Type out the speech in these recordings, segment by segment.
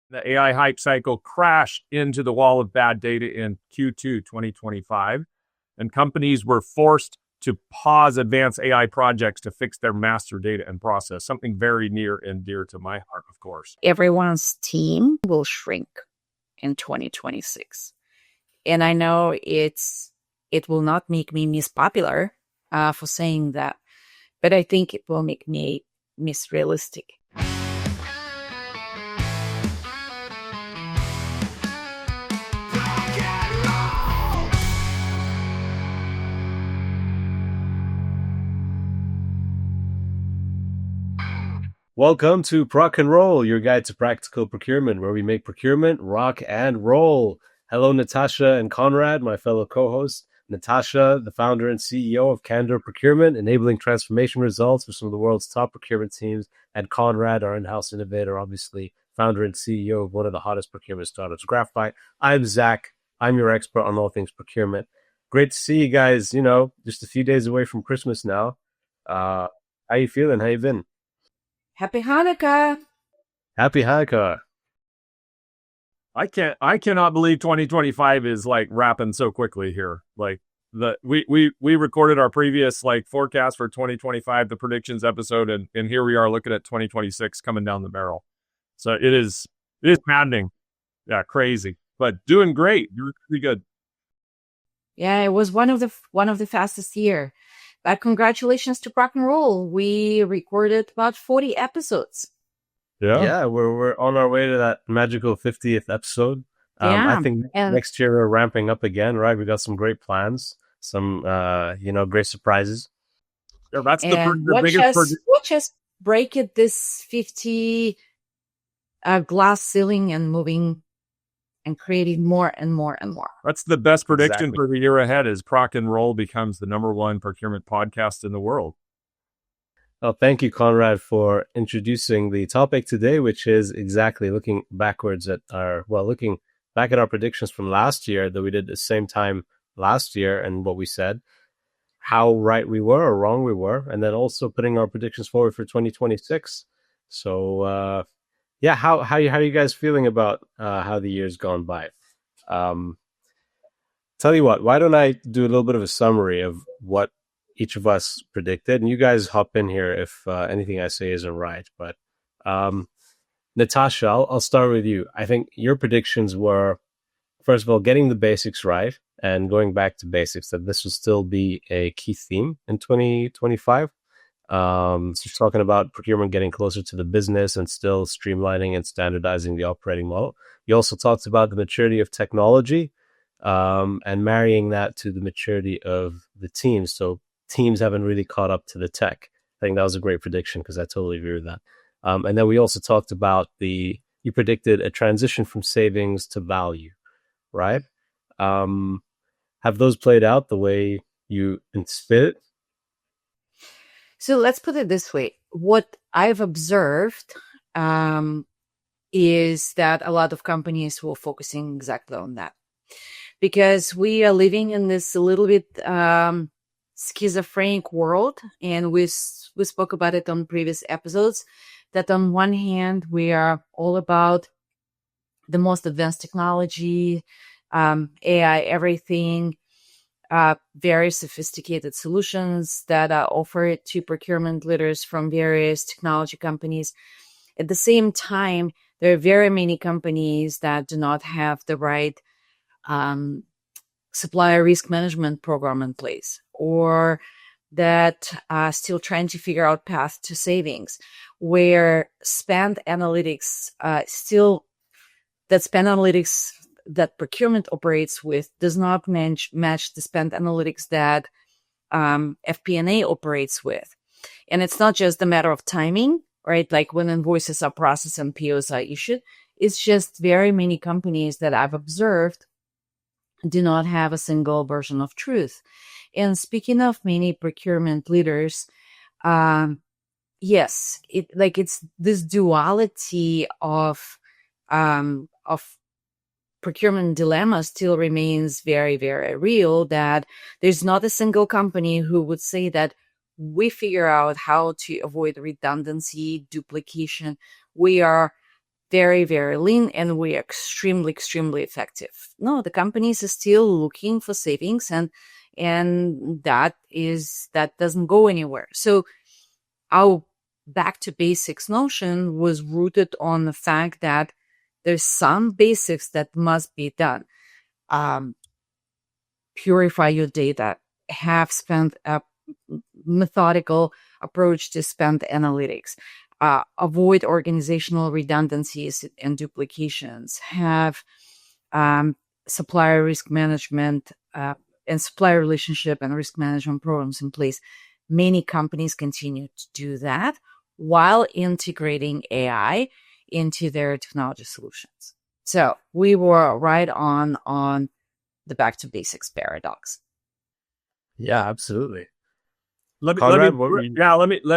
The AI hype cycle crashed into the wall of bad data in Q2 2025, and companies were forced to pause advanced AI projects to fix their master data and process, something very near and dear to my heart, of course. Everyone's team will shrink in 2026. And I know it will not make me miss popular for saying that, but I think it will make me miss realistic. Welcome to Proc-N-Roll, your guide to practical procurement, where we make procurement rock and roll. Hello, Natasha and Conrad, my fellow co-hosts. Natasha, the founder and CEO of Candor Procurement, enabling transformation results for some of the world's top procurement teams. And Conrad, our in-house innovator, obviously founder and CEO of one of the hottest procurement startups, Graphite. I'm Zach. I'm your expert on all things procurement. Great to see you guys, just a few days away from Christmas now. How you feeling? How you been? Happy Hanukkah! Happy Hanukkah! I cannot believe 2025 is like wrapping so quickly here. Like we recorded our previous forecast for 2025, the predictions episode, and here we are looking at 2026 coming down the barrel. So it is maddening. Yeah, crazy, but doing great. You're pretty good. Yeah, it was one of the fastest year. But congratulations to Proc-N-Roll. We recorded about 40 episodes. Yeah, we're on our way to that magical 50th episode. I think next year we're ramping up again, right? We got some great plans, some great surprises. Yeah, that's the biggest. Watch us break it this 50 glass ceiling and moving and creating more and more and more. That's the best prediction for the year ahead, is Proc-N-Roll becomes the -- procurement podcast in the world. Well, thank you, Conrad, for introducing the topic today, which is exactly looking back at our predictions from last year that we did at the same time last year and what we said, how right we were or wrong we were, and then also putting our predictions forward for 2026. So, how are you guys feeling about how the year's gone by? Tell you what, why don't I do a little bit of a summary of what each of us predicted, and you guys hop in here if anything I say isn't right. But Natasha, I'll start with you. I think your predictions were, first of all, getting the basics right and going back to basics, that this will still be a key theme in 2025. So you're talking about procurement getting closer to the business and still streamlining and standardizing the operating model. You also talked about the maturity of technology and marrying that to the maturity of the teams. So teams haven't really caught up to the tech. I think that was a great prediction because I totally agree with that. And then we also talked about you predicted a transition from savings to value, right? Have those played out the way you anticipated? So let's put it this way. What I've observed is that a lot of companies were focusing exactly on that, because we are living in this a little bit schizophrenic world, and we spoke about it on previous episodes, that on one hand we are all about the most advanced technology, AI, everything, very sophisticated solutions that are offered to procurement leaders from various technology companies. At the same time, there are very many companies that do not have the right supplier risk management program in place, or that are still trying to figure out path to savings, where spend analytics that procurement operates with does not match the spend analytics that FP&A operates with. And it's not just a matter of timing, right? Like when invoices are processed and POs are issued. It's just very many companies that I've observed do not have a single version of truth. And speaking of many procurement leaders, yes, it's this duality of procurement dilemma still remains very, very real, that there's not a single company who would say that we figure out how to avoid redundancy, duplication. We are very, very lean, and we're extremely, extremely effective. No, the companies are still looking for savings, and that doesn't go anywhere. So our back to basics notion was rooted on the fact that there's some basics that must be done. Purify your data, have spent a methodical approach to spend analytics, avoid organizational redundancies and duplications, have supplier risk management and supplier relationship and risk management programs in place. Many companies continue to do that while integrating AI into their technology solutions. So we were right on the back to basics paradox. Yeah, absolutely. Let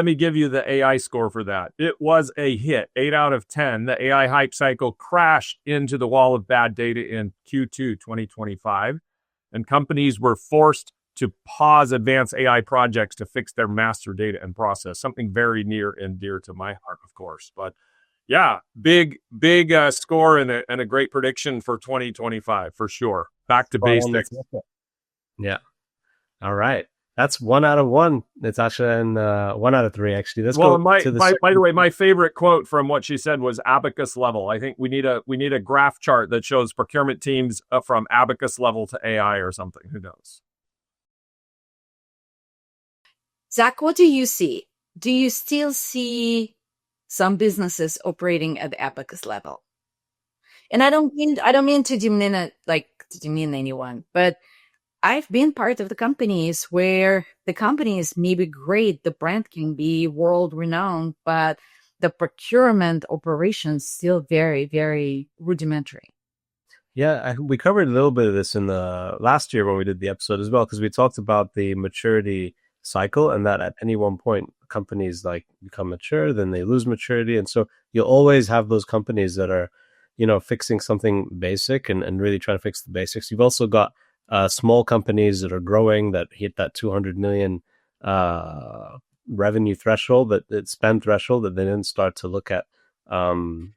me give you the AI score for that. It was a hit, 8 out of 10. The AI hype cycle crashed into the wall of bad data in Q2 2025, and companies were forced to pause advanced AI projects to fix their master data and process. Something very near and dear to my heart, of course. But yeah, big score and a great prediction for 2025 for sure. Back to basics. Yeah. All right. That's 1 out of 1, Natasha, and 1 out of 3 actually. Let's go to the by the way, my favorite quote from what she said was abacus level. I think we need a graph chart that shows procurement teams from abacus level to AI or something. Who knows? Zach, what do you see? Do you still see some businesses operating at the abacus level? And I don't mean to demean anyone, but I've been part of the companies where the companies may be great, the brand can be world renowned, but the procurement operations still very, very rudimentary. Yeah, we covered a little bit of this in the last year when we did the episode as well, because we talked about the maturity cycle and that at any one point companies like become mature, then they lose maturity. And so you'll always have those companies that are, fixing something basic and really trying to fix the basics. You've also got small companies that are growing that hit that 200 million revenue threshold, that spend threshold, that they then start to look at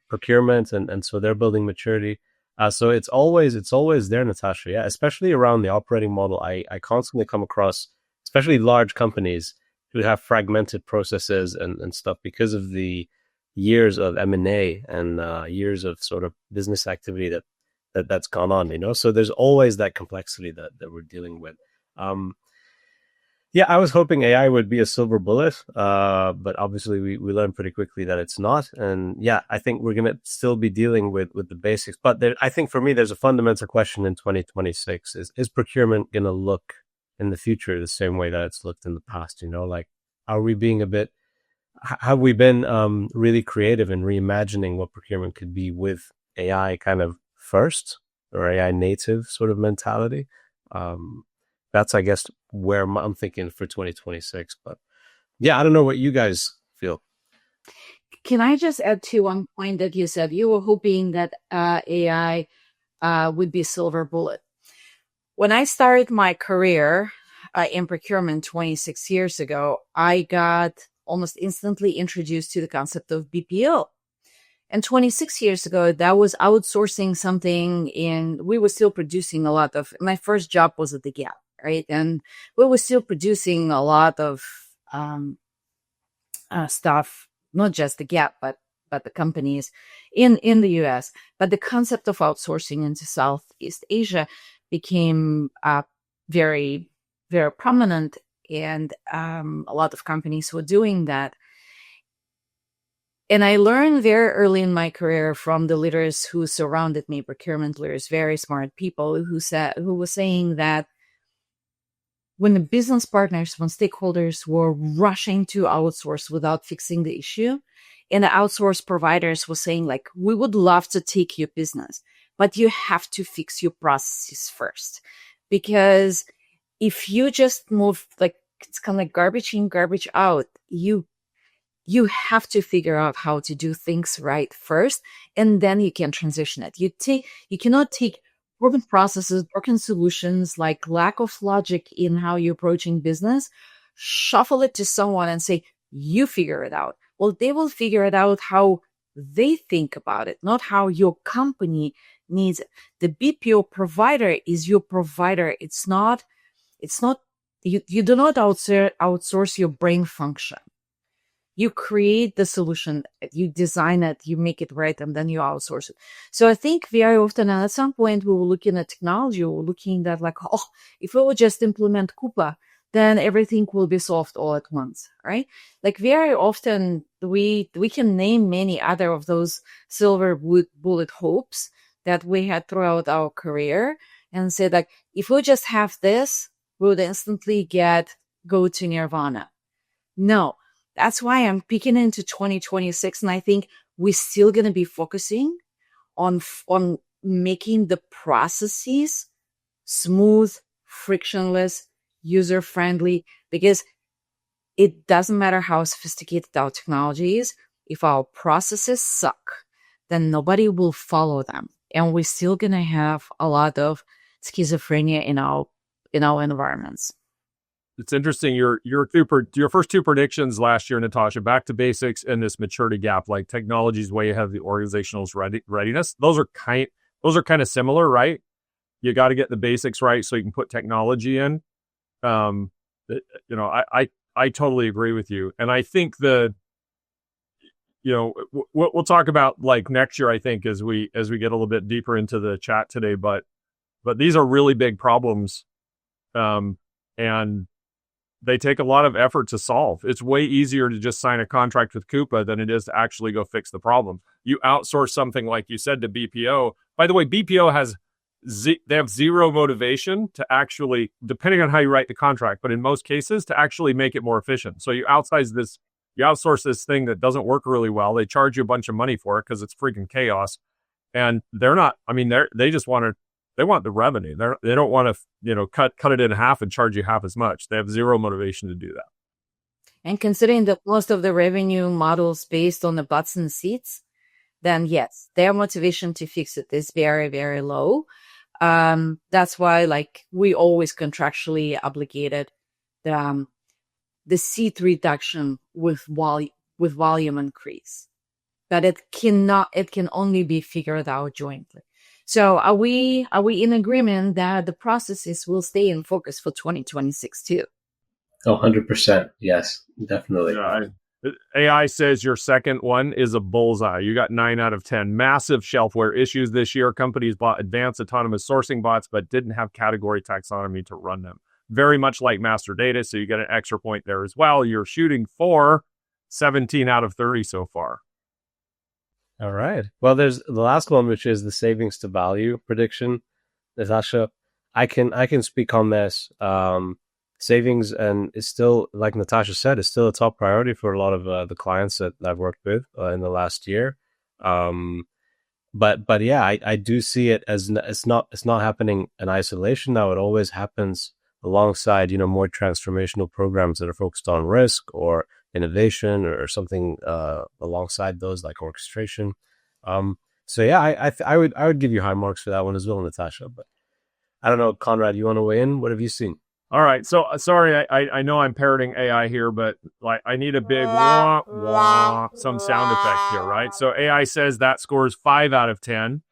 procurement, and so they're building maturity. So it's always there, Natasha. Yeah, especially around the operating model. I constantly come across, especially large companies who have fragmented processes and stuff because of the years of M&A and years of sort of business activity that's gone on, So there's always that complexity that we're dealing with. Yeah, I was hoping AI would be a silver bullet, but obviously we learned pretty quickly that it's not. And yeah, I think we're going to still be dealing with the basics. But I think for me, there's a fundamental question in 2026 is procurement going to look in the future the same way that it's looked in the past? Are we being have we been really creative in reimagining what procurement could be with AI kind of first, or AI native sort of mentality? That's, I guess, where I'm thinking for 2026. But yeah, I don't know what you guys feel. Can I just add to one point that you said? You were hoping that AI would be a silver bullet. When I started my career in procurement 26 years ago, I got almost instantly introduced to the concept of BPO. And 26 years ago, that was outsourcing something, and we were still producing a lot of, my first job was at the Gap, right? And we were still producing a lot of stuff, not just the Gap, but the companies in the US. But the concept of outsourcing into Southeast Asia became very, very prominent, and a lot of companies were doing that. And I learned very early in my career from the leaders who surrounded me, procurement leaders, very smart people who were saying that when the business partners, when stakeholders were rushing to outsource without fixing the issue, and the outsource providers were saying, like, we would love to take your business, but you have to fix your processes first. Because if you just move, like, it's kind of like garbage in, garbage out, you have to figure out how to do things right first, and then you can transition it. You cannot take broken processes, broken solutions, like lack of logic in how you're approaching business, shuffle it to someone and say, you figure it out. Well, they will figure it out how they think about it, not how your company needs it. The BPO provider is your provider. It's not, you do not outsource your brain function. You create the solution, you design it, you make it right, and then you outsource it. So I think very often, and at some point, we were looking at technology, we were looking at like, oh, if we would just implement Coupa, then everything will be solved all at once, right? Like very often, we can name many other of those silver bullet hopes that we had throughout our career and said like, if we just have this, we would instantly go to nirvana. No. That's why I'm peeking into 2026, and I think we're still going to be focusing on making the processes smooth, frictionless, user-friendly, because it doesn't matter how sophisticated our technology is. If our processes suck, then nobody will follow them, and we're still going to have a lot of schizophrenia in our environments. It's interesting. Your first two predictions last year, Natasha, back to basics and this maturity gap, like technology's way ahead of the organizational's readiness. Those are kind of similar, right? You got to get the basics right so you can put technology in. I totally agree with you, and I think we'll talk about like next year. I think as we get a little bit deeper into the chat today, but these are really big problems, and they take a lot of effort to solve. It's way easier to just sign a contract with Coupa than it is to actually go fix the problem. You outsource something like you said to BPO. By the way, BPO they have zero motivation to actually, depending on how you write the contract, but in most cases to actually make it more efficient. So you outsource this thing that doesn't work really well. They charge you a bunch of money for it because it's freaking chaos. And they're not, they just they want the revenue. They don't want to, cut it in half and charge you half as much. They have zero motivation to do that. And considering that most of the revenue models based on the butts and seats, then yes, their motivation to fix it is very, very low. That's why, like, we always contractually obligated the seat reduction with volume increase, but it can only be figured out jointly. So are we in agreement that the processes will stay in focus for 2026 too? 100%. Yes, definitely. Yeah, AI says your second one is a bullseye. You got 9 out of 10. Massive shelfware issues this year. Companies bought advanced autonomous sourcing bots, but didn't have category taxonomy to run them. Very much like master data. So you get an extra point there as well. You're shooting for 17 out of 30 so far. All right. Well, there's the last one, which is the savings to value prediction. Natasha, I can speak on this. Savings, and it's still, like Natasha said, it's still a top priority for a lot of the clients that I've worked with in the last year. But yeah, I do see it as it's not happening in isolation now. It always happens alongside more transformational programs that are focused on risk or innovation or something alongside those, like orchestration. So yeah, I would give you high marks for that one as well, Natasha. But I don't know, Conrad, you want to weigh in? What have you seen? All right. So sorry, I know I'm parroting AI here, but like I need a big wah wah some sound effect here, right? So AI says that scores 5 out of 10.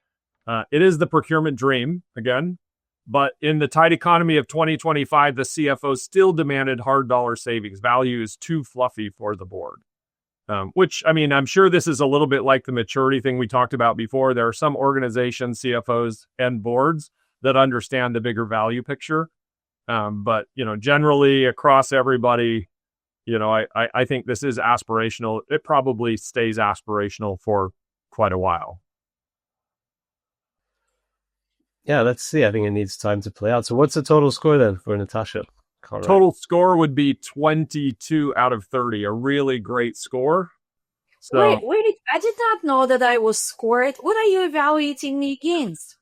It is the procurement dream again, but in the tight economy of 2025, the CFO still demanded hard dollar savings. Value is too fluffy for the board. Which, I'm sure this is a little bit like the maturity thing we talked about before. There are some organizations, CFOs, and boards that understand the bigger value picture. But, generally across everybody, I think this is aspirational. It probably stays aspirational for quite a while. Yeah, let's see. I think it needs time to play out. So what's the total score then for Natasha? Conrad? Total score would be 22 out of 30, a really great score. So, wait, I did not know that I was scored. What are you evaluating me against?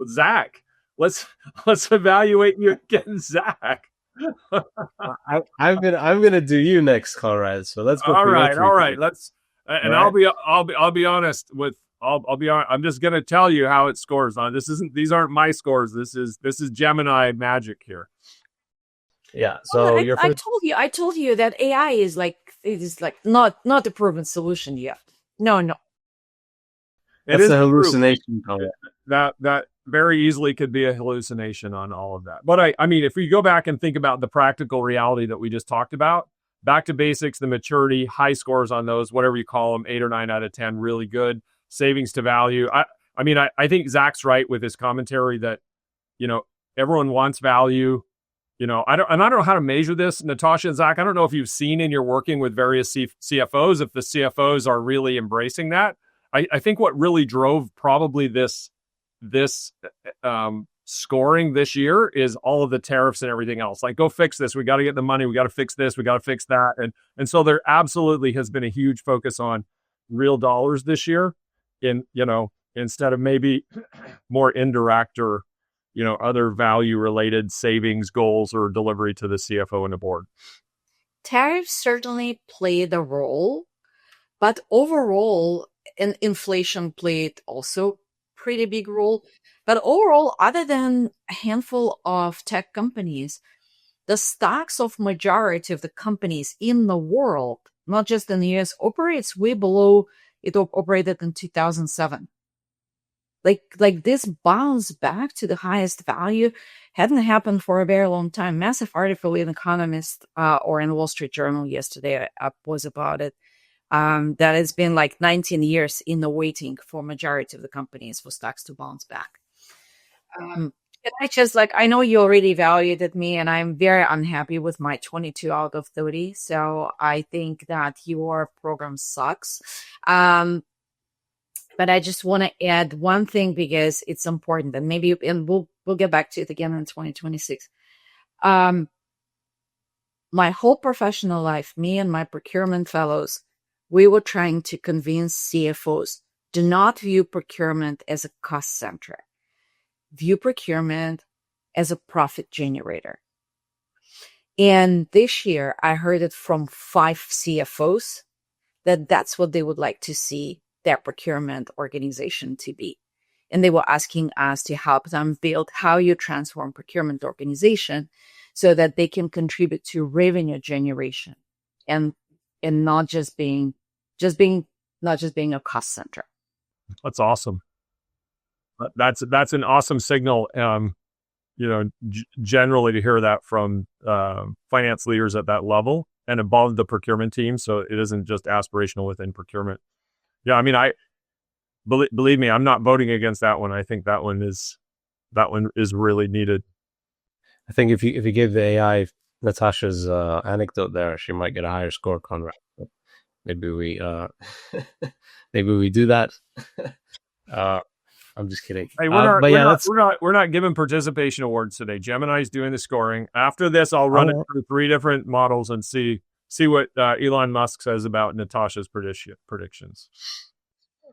Zach, let's evaluate you against Zach. I'm gonna do you next, Conrad. So let's go. All right. Let's. And right. I'll be honest with. I'll be honest. I'm just gonna tell you how it scores. These aren't my scores. This is Gemini magic here. Yeah. So I told you that AI is not a proven solution yet. No. That's a hallucination. That very easily could be a hallucination on all of that. But I mean, if we go back and think about the practical reality that we just talked about, back to basics, the maturity, high scores on those, whatever you call them, 8 or 9 out of 10, really good. Savings to value. I think Zach's right with his commentary that, everyone wants value. I don't know how to measure this, Natasha and Zach. I don't know if you've seen in your working with various CFOs, if the CFOs are really embracing that. I think what really drove probably this scoring this year is all of the tariffs and everything else. Like, go fix this. We got to get the money. We got to fix this. We got to fix that. And so there absolutely has been a huge focus on real dollars this year instead of maybe more indirect or, other value related savings goals or delivery to the CFO and the board. Tariffs certainly played a role, but overall, and inflation played also pretty big role. But overall, other than a handful of tech companies, the stocks of majority of the companies in the world, not just in the US, operates way below it operated in 2007. Like this bounce back to the highest value hadn't happened for a very long time. Massive article in Economist or in Wall Street Journal yesterday was about it. That has been like 19 years in the waiting for majority of the companies for stocks to bounce back. And I know you already evaluated me, and I'm very unhappy with my 22 out of 30. So I think that your program sucks. But I just want to add one thing because it's important, and we'll get back to it again in 2026. My whole professional life, me and my procurement fellows, we were trying to convince CFOs, do not view procurement as a cost center. View procurement as a profit generator. And this year, I heard it from 5 CFOs that that's what they would like to see their procurement organization to be. And they were asking us to help them build how you transform procurement organization so that they can contribute to revenue generation and not just being a cost center. That's awesome. That's an awesome signal. Generally to hear that from finance leaders at that level and above the procurement team, so it isn't just aspirational within procurement. Yeah, I mean, believe me, I'm not voting against that one. I think that one is really needed. I think if you give the AI Natasha's anecdote there, she might get a higher score, Conrad. Maybe we do that. I'm just kidding. Hey, we're not giving participation awards today. Gemini's doing the scoring. After this, I'll run it through 3 different models and see what Elon Musk says about Natasha's predictions.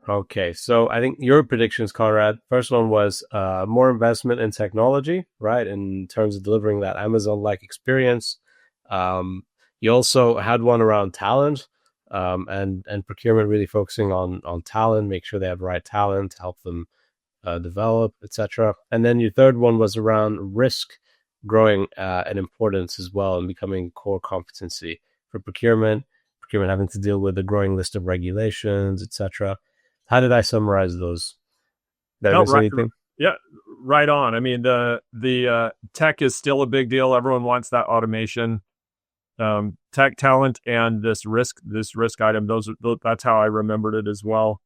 Okay, so I think your predictions, Conrad, first one was more investment in technology, right? In terms of delivering that Amazon-like experience. You also had one around talent and procurement, really focusing on talent, make sure they have the right talent to help them develop, etc. And then your third one was around risk growing in importance as well and becoming core competency for procurement having to deal with a growing list of regulations, etc. How did I summarize those? Did I miss anything? Yeah, right on. I mean, the tech is still a big deal. Everyone wants that automation, tech talent, and this risk item. That's how I remembered it as well.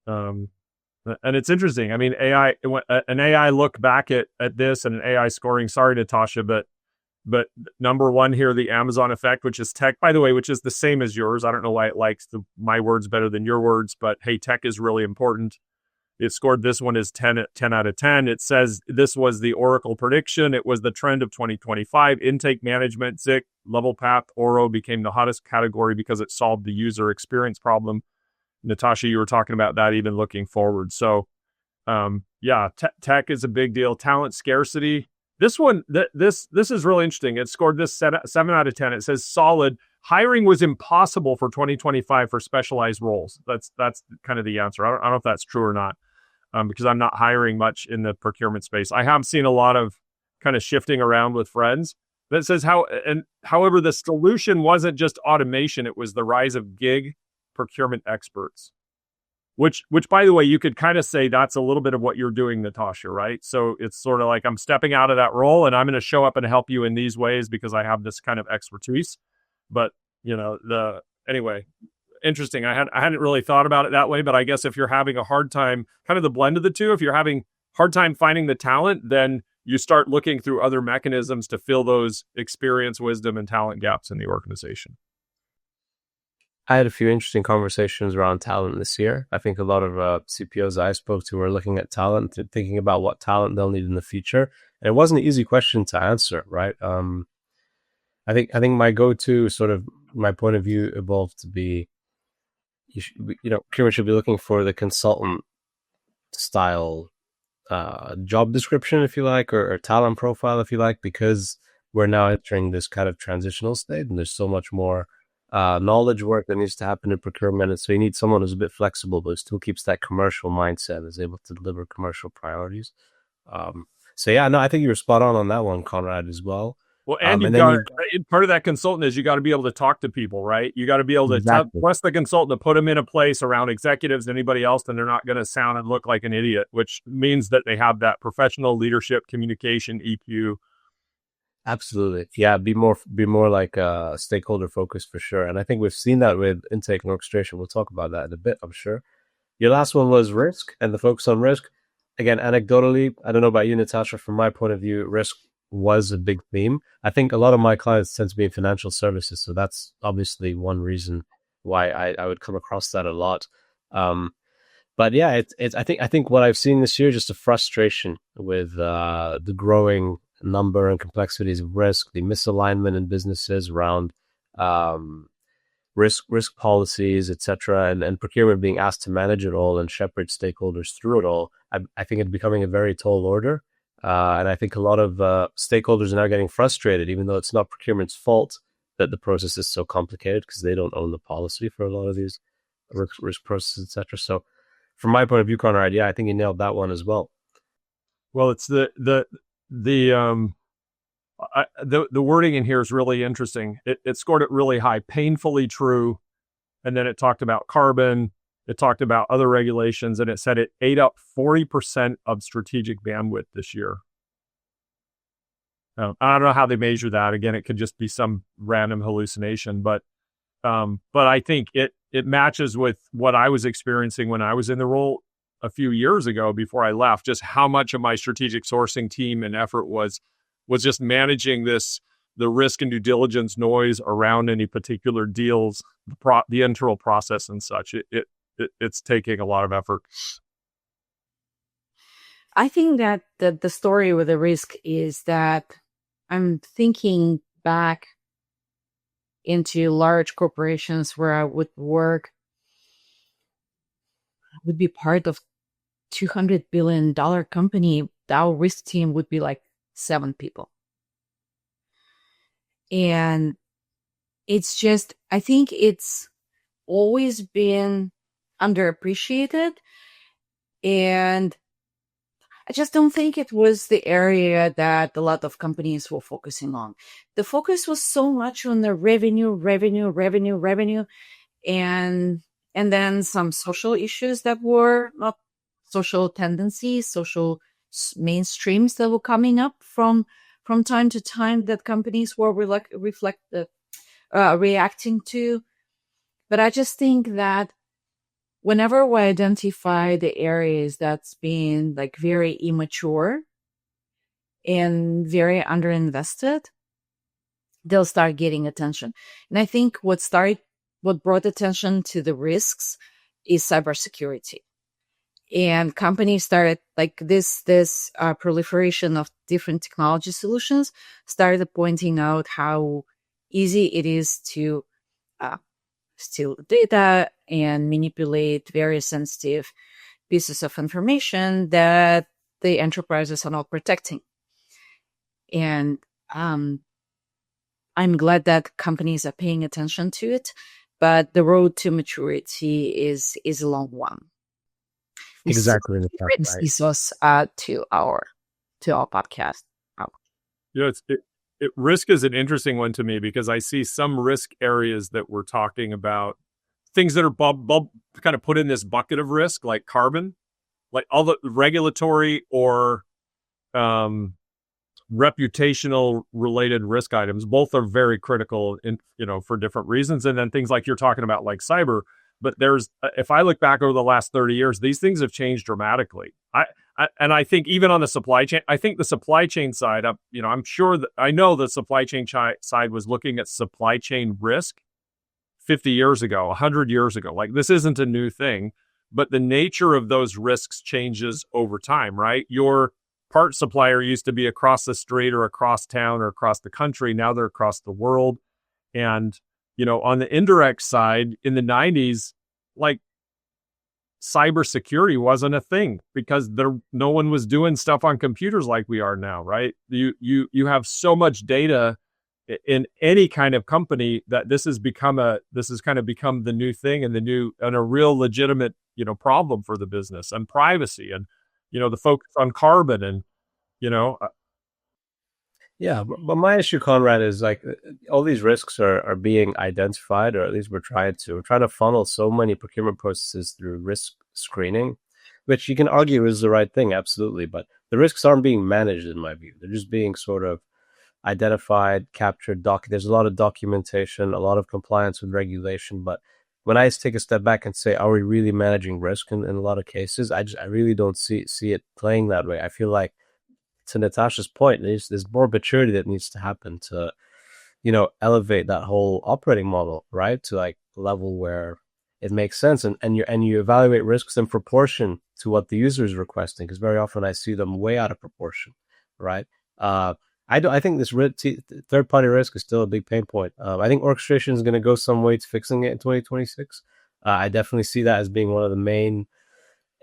And it's interesting. I mean, an AI look back at this and an AI scoring. Sorry, Natasha, but number one here, the Amazon effect, which is tech, by the way, which is the same as yours. I don't know why it likes my words better than your words, but hey, tech is really important. It scored this one as 10 out of 10. It says this was the Oracle prediction. It was the trend of 2025. Intake management, Zik, level path, Oro became the hottest category because it solved the user experience problem. Natasha, you were talking about that even looking forward. So, tech is a big deal. Talent scarcity. This one, this is really interesting. It scored this 7 out of 10. It says solid. Hiring was impossible for 2025 for specialized roles. That's kind of the answer. I don't know if that's true or not, because I'm not hiring much in the procurement space. I have seen a lot of kind of shifting around with friends. That says however, the solution wasn't just automation. It was the rise of gig procurement experts. Which, by the way, you could kind of say that's a little bit of what you're doing, Natasha, right? So it's sort of like I'm stepping out of that role and I'm going to show up and help you in these ways because I have this kind of expertise. But, anyway, interesting. I hadn't really thought about it that way, but I guess if you're having a hard time, kind of the blend of the two, if you're having hard time finding the talent, then you start looking through other mechanisms to fill those experience, wisdom, and talent gaps in the organization. I had a few interesting conversations around talent this year. I think a lot of CPOs I spoke to were looking at talent and thinking about what talent they'll need in the future. And it wasn't an easy question to answer, right? I think my go-to sort of my point of view evolved to be, procurement should be looking for the consultant style job description, if you like, or talent profile, if you like, because we're now entering this kind of transitional state and there's so much more knowledge work that needs to happen in procurement. And so you need someone who's a bit flexible, but still keeps that commercial mindset and is able to deliver commercial priorities. I think you were spot on that one, Conrad, as well. Well, and part of that consultant is you got to be able to talk to people, right? You got to be able to trust the consultant to put them in a place around executives and anybody else, and they're not going to sound and look like an idiot, which means that they have that professional leadership, communication, EQ. Absolutely. Yeah, be more like stakeholder focused for sure. And I think we've seen that with intake and orchestration. We'll talk about that in a bit, I'm sure. Your last one was risk and the focus on risk. Again, anecdotally, I don't know about you, Natasha, from my point of view, risk was a big theme. I think a lot of my clients tend to be in financial services, so that's obviously one reason why I would come across that a lot. But yeah, I think what I've seen this year is just a frustration with the growing number and complexities of risk, the misalignment in businesses around risk policies, etc., and procurement being asked to manage it all and shepherd stakeholders through it all. I think it's becoming a very tall order, and I think a lot of stakeholders are now getting frustrated, even though it's not procurement's fault that the process is so complicated because they don't own the policy for a lot of these risk processes, etc. So, from my point of view, Conrad, yeah, I think you nailed that one as well. Well, it's the wording in here is really interesting. It scored it really high, painfully true. And then it talked about carbon. It talked about other regulations, and it said it ate up 40% of strategic bandwidth this year. I don't know how they measure that. Again, it could just be some random hallucination, but I think it matches with what I was experiencing when I was in the role a few years ago before I left, just how much of my strategic sourcing team and effort was just managing the risk and due diligence noise around any particular deals, the internal process and such. It's taking a lot of effort. I think that the story with the risk is that I'm thinking back into large corporations where I would work, would be part of $200 billion company. Our risk team would be like 7 people. And it's just, I think it's always been underappreciated. And I just don't think it was the area that a lot of companies were focusing on. The focus was so much on the revenue, and then some social issues that were not social tendencies, social mainstreams that were coming up from time to time that companies were reacting to. But I just think that whenever we identify the areas that's being like very immature and very underinvested, they'll start getting attention. And I think what brought attention to the risks is cybersecurity. And companies started like this proliferation of different technology solutions started pointing out how easy it is to steal data and manipulate very sensitive pieces of information that the enterprises are not protecting. And I'm glad that companies are paying attention to it, but the road to maturity is a long one. Exactly. This was to our podcast. Yeah, risk is an interesting one to me because I see some risk areas that we're talking about things that are kind of put in this bucket of risk, like carbon, like all the regulatory or reputational related risk items, both are very critical in, for different reasons. And then things like you're talking about, like cyber. But if I look back over the last 30 years, these things have changed dramatically. I think even on the supply chain, I think the supply chain side, I'm sure that I know the supply chain side was looking at supply chain risk 50 years ago, 100 years ago. Like, this isn't a new thing, but the nature of those risks changes over time, right? Your part supplier used to be across the street or across town or across the country. Now they're across the world. And, on the indirect side in the 90s, like, cybersecurity wasn't a thing because no one was doing stuff on computers like we are now, right? You have so much data in any kind of company that this has kind of become the new thing and a real legitimate, problem for the business, and privacy, and, the focus on carbon, and, Yeah, but my issue, Conrad, is like all these risks are being identified, or at least we're trying to funnel so many procurement processes through risk screening, which you can argue is the right thing, absolutely. But the risks aren't being managed, in my view. They're just being sort of identified, captured. There's a lot of documentation, a lot of compliance with regulation. But when I take a step back and say, are we really managing risk in a lot of cases? I really don't see it playing that way. I feel like, to Natasha's point, there's more maturity that needs to happen to, elevate that whole operating model, right, to like a level where it makes sense, and you evaluate risks in proportion to what the user is requesting, because very often I see them way out of proportion, right? I think this third-party risk is still a big pain point. I think orchestration is going to go some way to fixing it in 2026. I definitely see that as being one of the main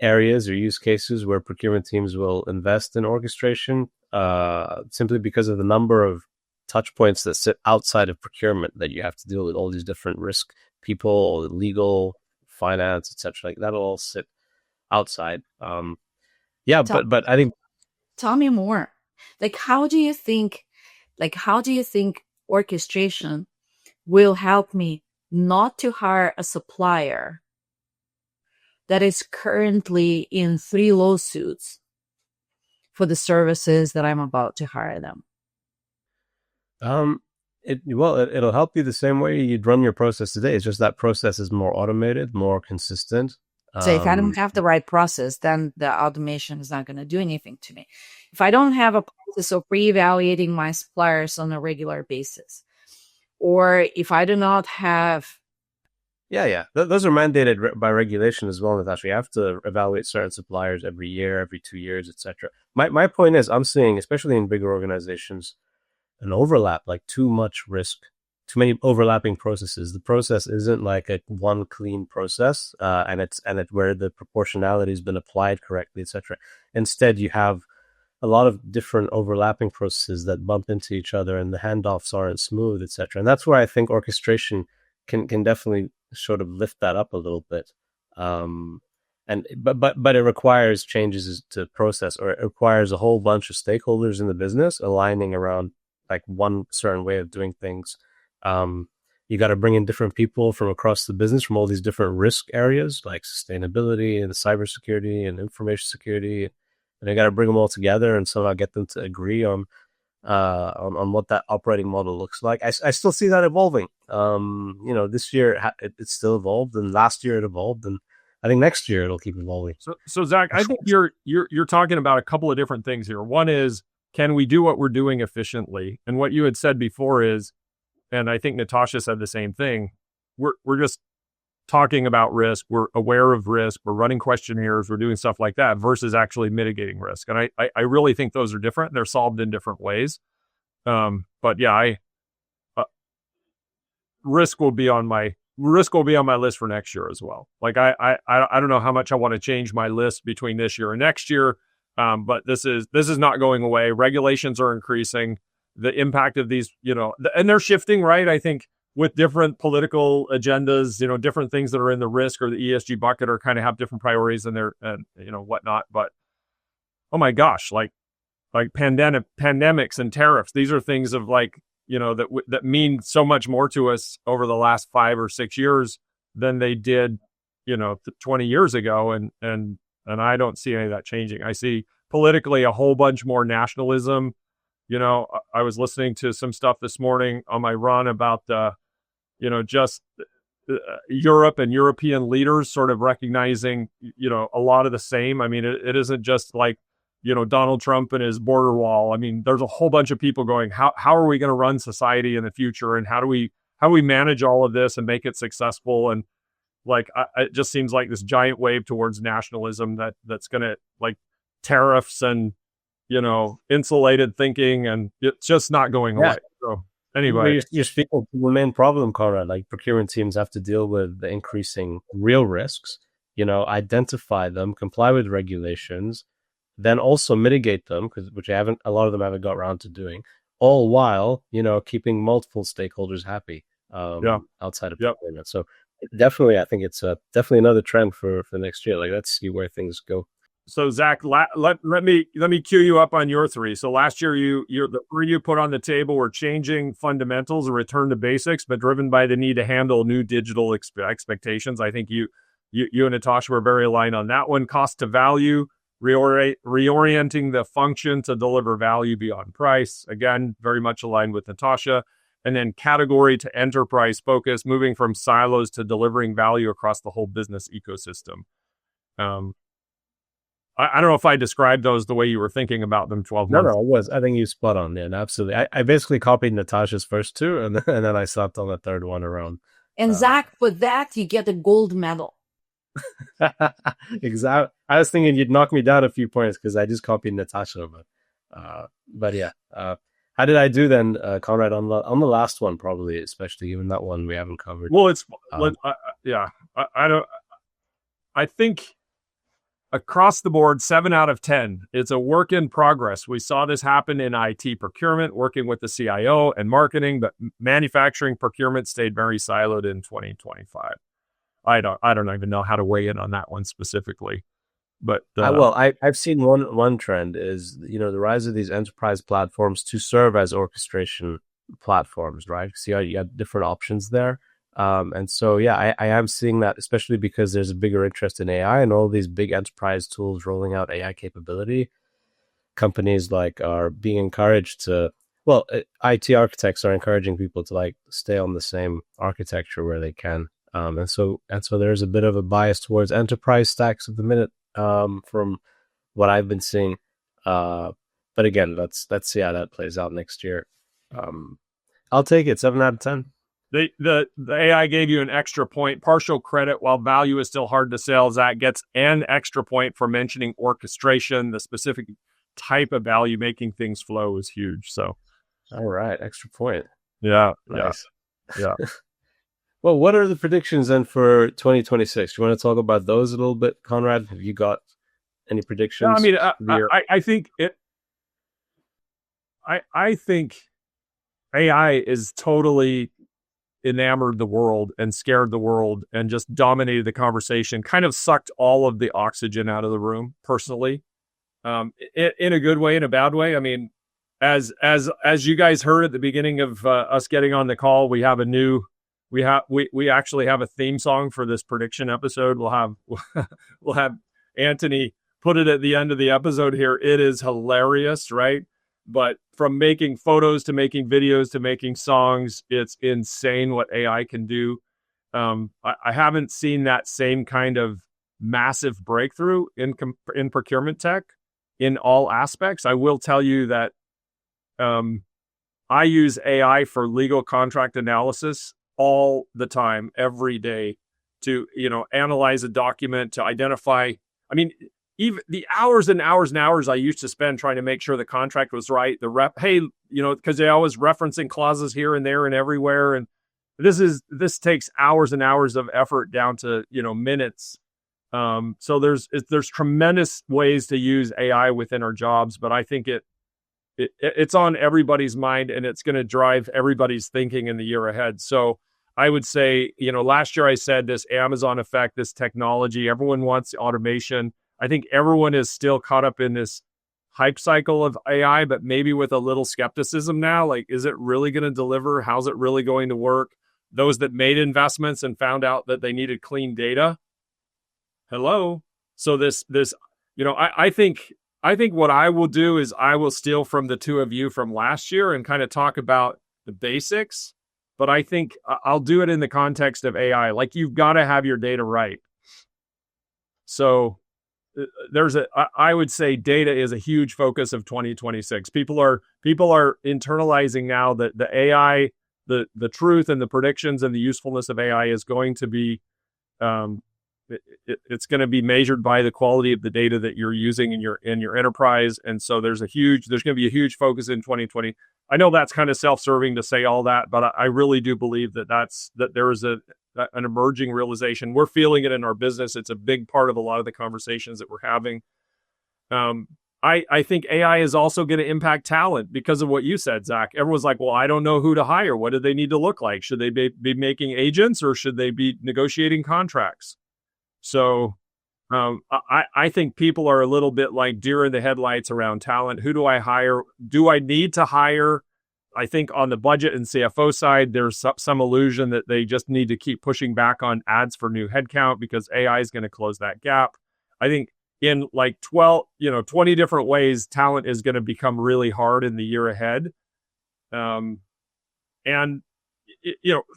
areas or use cases where procurement teams will invest in orchestration, simply because of the number of touch points that sit outside of procurement, that you have to deal with all these different risk people, or legal, finance, etc. Like, that'll all sit outside. But I think, tell me more. Like, how do you think orchestration will help me not to hire a supplier that is currently in 3 lawsuits for the services that I'm about to hire them? It'll help you the same way you'd run your process today. It's just that process is more automated, more consistent. So if I don't have the right process, then the automation is not going to do anything to me. If I don't have a process of re-evaluating my suppliers on a regular basis, or if I do not have... Yeah. Those are mandated by regulation as well, Natasha. You have to evaluate certain suppliers every year, every 2 years, etc. My point is, I'm seeing, especially in bigger organizations, an overlap, like too much risk, too many overlapping processes. The process isn't like a one clean process, and it's where the proportionality has been applied correctly, etc. Instead, you have a lot of different overlapping processes that bump into each other, and the handoffs aren't smooth, etc. And that's where I think orchestration can definitely sort of lift that up a little bit. But it requires changes to process, or it requires a whole bunch of stakeholders in the business aligning around like one certain way of doing things. You got to bring in different people from across the business, from all these different risk areas like sustainability and cybersecurity and information security, and you got to bring them all together and somehow get them to agree on what that operating model looks like. I still see that evolving. This year it's still evolved, and last year it evolved, and I think next year it'll keep evolving. So Zach, I think you're talking about a couple of different things here. One is, can we do what we're doing efficiently? And what you had said before is, and I think Natasha said the same thing, we're just talking about risk, we're aware of risk, we're running questionnaires, we're doing stuff like that, versus actually mitigating risk. And I really think those are different. They're solved in different ways. But yeah, risk will be on my list for next year as well. Like, I don't know how much I want to change my list between this year and next year. But this is not going away. Regulations are increasing. The impact of these, and they're shifting, right? I think with different political agendas, different things that are in the risk or the ESG bucket are kind of have different priorities and whatnot. But oh my gosh, like pandemics and tariffs, these are things of like, that mean so much more to us over the last 5 or 6 years than they did, 20 years ago. And I don't see any of that changing. I see politically a whole bunch more nationalism. I was listening to some stuff this morning on my run about just Europe and European leaders sort of recognizing, a lot of the same. I mean, it isn't just like, Donald Trump and his border wall. I mean, there's a whole bunch of people going, how are we going to run society in the future? And how do we manage all of this and make it successful? And like, it just seems like this giant wave towards nationalism that's going to, like, tariffs and, insulated thinking, and it's just not going away. So anyway, you're speaking to the main problem, Conrad. Like, procurement teams have to deal with the increasing real risks, identify them, comply with regulations, then also mitigate them, which a lot of them haven't got around to doing, all while, keeping multiple stakeholders happy outside of procurement. So definitely, I think it's definitely another trend for next year. Like, let's see where things go. So Zach, let me cue you up on your three. So last year, the three you put on the table were changing fundamentals, a return to basics, but driven by the need to handle new digital expectations. I think you and Natasha were very aligned on that one. Cost to value, reorienting the function to deliver value beyond price. Again, very much aligned with Natasha. And then category to enterprise focus, moving from silos to delivering value across the whole business ecosystem. I don't know if I described those the way you were thinking about them 12 months. No, I think you spot on. Yeah, absolutely. I basically copied Natasha's first two, and then I slapped on the third one around. And Zach, for that, you get a gold medal. Exactly. I was thinking you'd knock me down a few points because I just copied Natasha. But yeah. How did I do then, Conrad, on the last one, probably, especially given that one we haven't covered? Well, I think across the board, 7 out of 10. It's a work in progress. We saw this happen in IT procurement, working with the CIO and marketing, but manufacturing procurement stayed very siloed in 2025. I don't even know how to weigh in on that one specifically. But I've seen one trend is, the rise of these enterprise platforms to serve as orchestration platforms, right? So you got different options there. And so, I am seeing that, especially because there's a bigger interest in AI and all these big enterprise tools rolling out AI capability. Companies are being encouraged to, IT architects are encouraging people to stay on the same architecture where they can. And so there's a bit of a bias towards enterprise stacks at the minute, from what I've been seeing. But again, let's see how that plays out next year. I'll take it 7 out of 10. The AI gave you an extra point, partial credit, while value is still hard to sell. Zach gets an extra point for mentioning orchestration. The specific type of value making things flow is huge. So, all right, extra point. Yeah, nice. Yeah. Well, what are the predictions then for 2026? Do you want to talk about those a little bit, Conrad? Have you got any predictions? No, I mean, I think it. I think AI is totally enamored the world and scared the world and just dominated the conversation, kind of sucked all of the oxygen out of the room, personally, in a good way, in a bad way. I mean, as you guys heard at the beginning of us getting on the call, we actually have a theme song for this prediction episode. We'll have Anthony put it at the end of the episode here. It is hilarious, right? But from making photos to making videos to making songs, it's insane what AI can do. I haven't seen that same kind of massive breakthrough in procurement tech in all aspects. I will tell you that I use AI for legal contract analysis all the time, every day, to analyze a document, to identify. I mean, even the hours and hours and hours I used to spend trying to make sure the contract was right, because they always referencing clauses here and there and everywhere, and this takes hours and hours of effort down to minutes. So there's tremendous ways to use AI within our jobs, but I think it's on everybody's mind, and it's going to drive everybody's thinking in the year ahead. So I would say, last year I said this Amazon effect, this technology, everyone wants automation. I think everyone is still caught up in this hype cycle of AI, but maybe with a little skepticism now. Like, is it really going to deliver? How's it really going to work? those that made investments and found out that they needed clean data. Hello. So this, I think what I will do is I will steal from the two of you from last year and kind of talk about the basics, but I think I'll do it in the context of AI. Like, you've got to have your data right. So I would say data is a huge focus of 2026. People are internalizing now that the AI, the truth and the predictions and the usefulness of AI is going to be, it's going to be measured by the quality of the data that you're using in your enterprise. And so there's going to be a huge focus in 2020. I know that's kind of self-serving to say all that, but I really do believe that there is an emerging realization. We're feeling it in our business. It's a big part of a lot of the conversations that we're having. I think AI is also going to impact talent because of what you said, Zach. Everyone's like, well, I don't know who to hire. What do they need to look like? Should they be making agents or should they be negotiating contracts? So I think people are a little bit like deer in the headlights around talent. Who do I hire? Do I need to hire? I think on the budget and CFO side, there's some illusion that they just need to keep pushing back on ads for new headcount because AI is going to close that gap. I think in like 20 different ways, talent is going to become really hard in the year ahead. And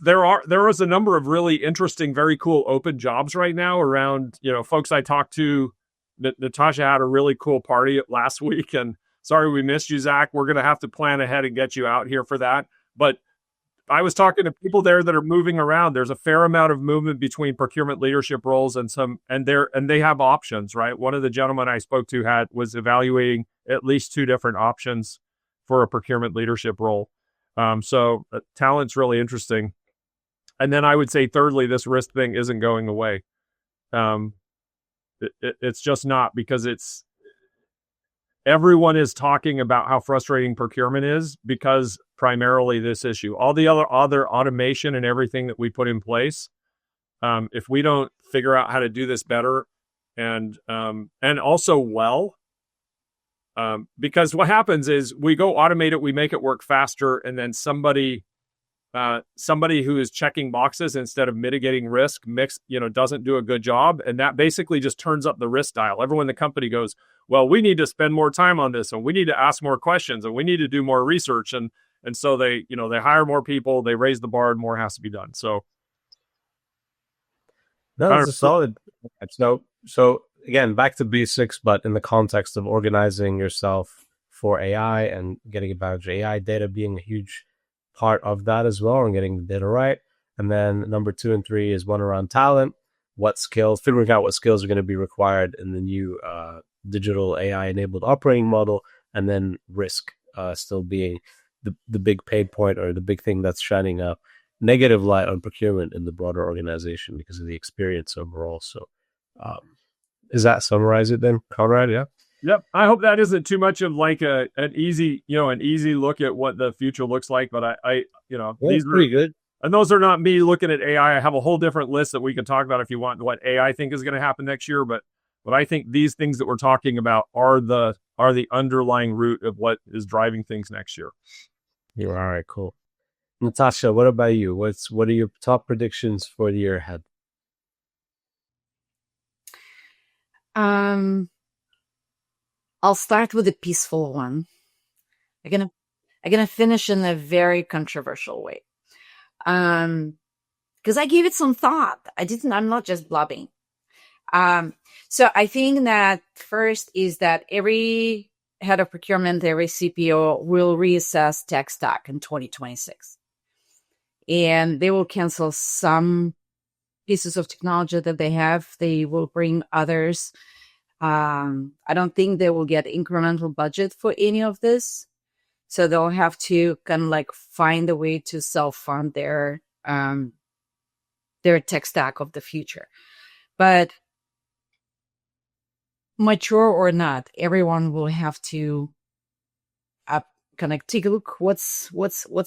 there is a number of really interesting, very cool open jobs right now around, folks I talked to. Natasha had a really cool party last week, and sorry we missed you, Zach. We're going to have to plan ahead and get you out here for that. But I was talking to people there that are moving around. There's a fair amount of movement between procurement leadership roles and they have options, right? One of the gentlemen I spoke to was evaluating at least 2 different options for a procurement leadership role. So talent's really interesting. And then I would say, thirdly, this risk thing isn't going away. It's just not, because everyone is talking about how frustrating procurement is because primarily this issue. All the other automation and everything that we put in place, if we don't figure out how to do this better and also well, because what happens is we go automate it, we make it work faster, and then somebody who is checking boxes instead of mitigating risk doesn't do a good job, and that basically just turns up the risk dial. Everyone in the company goes, well, we need to spend more time on this, and we need to ask more questions, and we need to do more research, and so they hire more people, they raise the bar, and more has to be done. So that's a solid. So again, back to basics, but in the context of organizing yourself for AI and getting about AI data being a huge part of that as well, and getting the data right. And then number 2 and 3 is one around talent, figuring out what skills are going to be required in the new digital AI enabled operating model, and then risk still being the big pain point, or the big thing that's shining a negative light on procurement in the broader organization because of the experience overall. So does that summarize it then, Conrad? Yeah. Yep. I hope that isn't too much of like an easy look at what the future looks like. But these are pretty good. And those are not me looking at AI. I have a whole different list that we can talk about if you want, what AI think is going to happen next year. But I think these things that we're talking about are the underlying root of what is driving things next year. All right, cool. Natasha, what about you? What are your top predictions for the year ahead? I'll start with a peaceful one. I'm gonna finish in a very controversial way. Because I gave it some thought. I'm not just blubbing. So I think that first is that every head of procurement, every CPO will reassess tech stack in 2026. And they will cancel some pieces of technology that they have. They will bring others. I don't think they will get incremental budget for any of this. So they'll have to kind of like find a way to self-fund their tech stack of the future. But mature or not, everyone will have to kind of take a look what's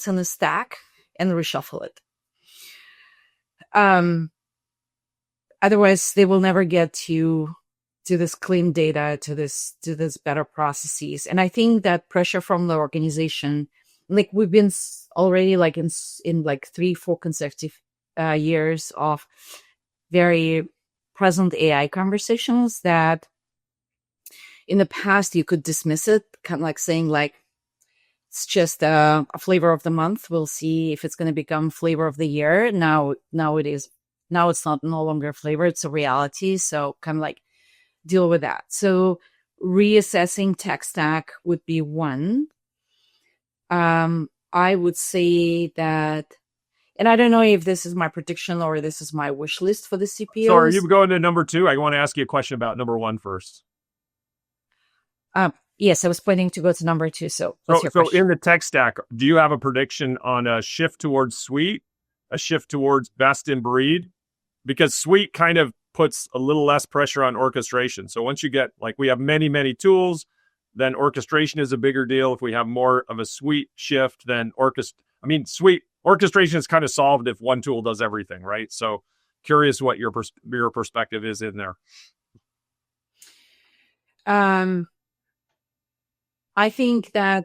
in the stack and reshuffle it. Otherwise, they will never get to this clean data, to this better processes. And I think that pressure from the organization like we've been already like in like 3-4 consecutive years of very present AI conversations that in the past you could dismiss it, kind of like saying like it's just a flavor of the month. We'll see if it's going to become flavor of the year. Now it is. Now it's not no longer a flavor; it's a reality. So kind of like deal with that. So reassessing tech stack would be one. I would say that, and I don't know if this is my prediction or this is my wish list for the CPOs. So are you going to number 2? I want to ask you a question about number 1 first. Yes, I was planning to go to number 2. So what's your question? In the tech stack, do you have a prediction on a shift towards suite, a shift towards best in breed? Because suite kind of puts a little less pressure on orchestration. So once you get, like, we have many, many tools, then orchestration is a bigger deal. If we have more of a suite shift, then suite orchestration is kind of solved if one tool does everything, right? So curious what your perspective is in there. I think the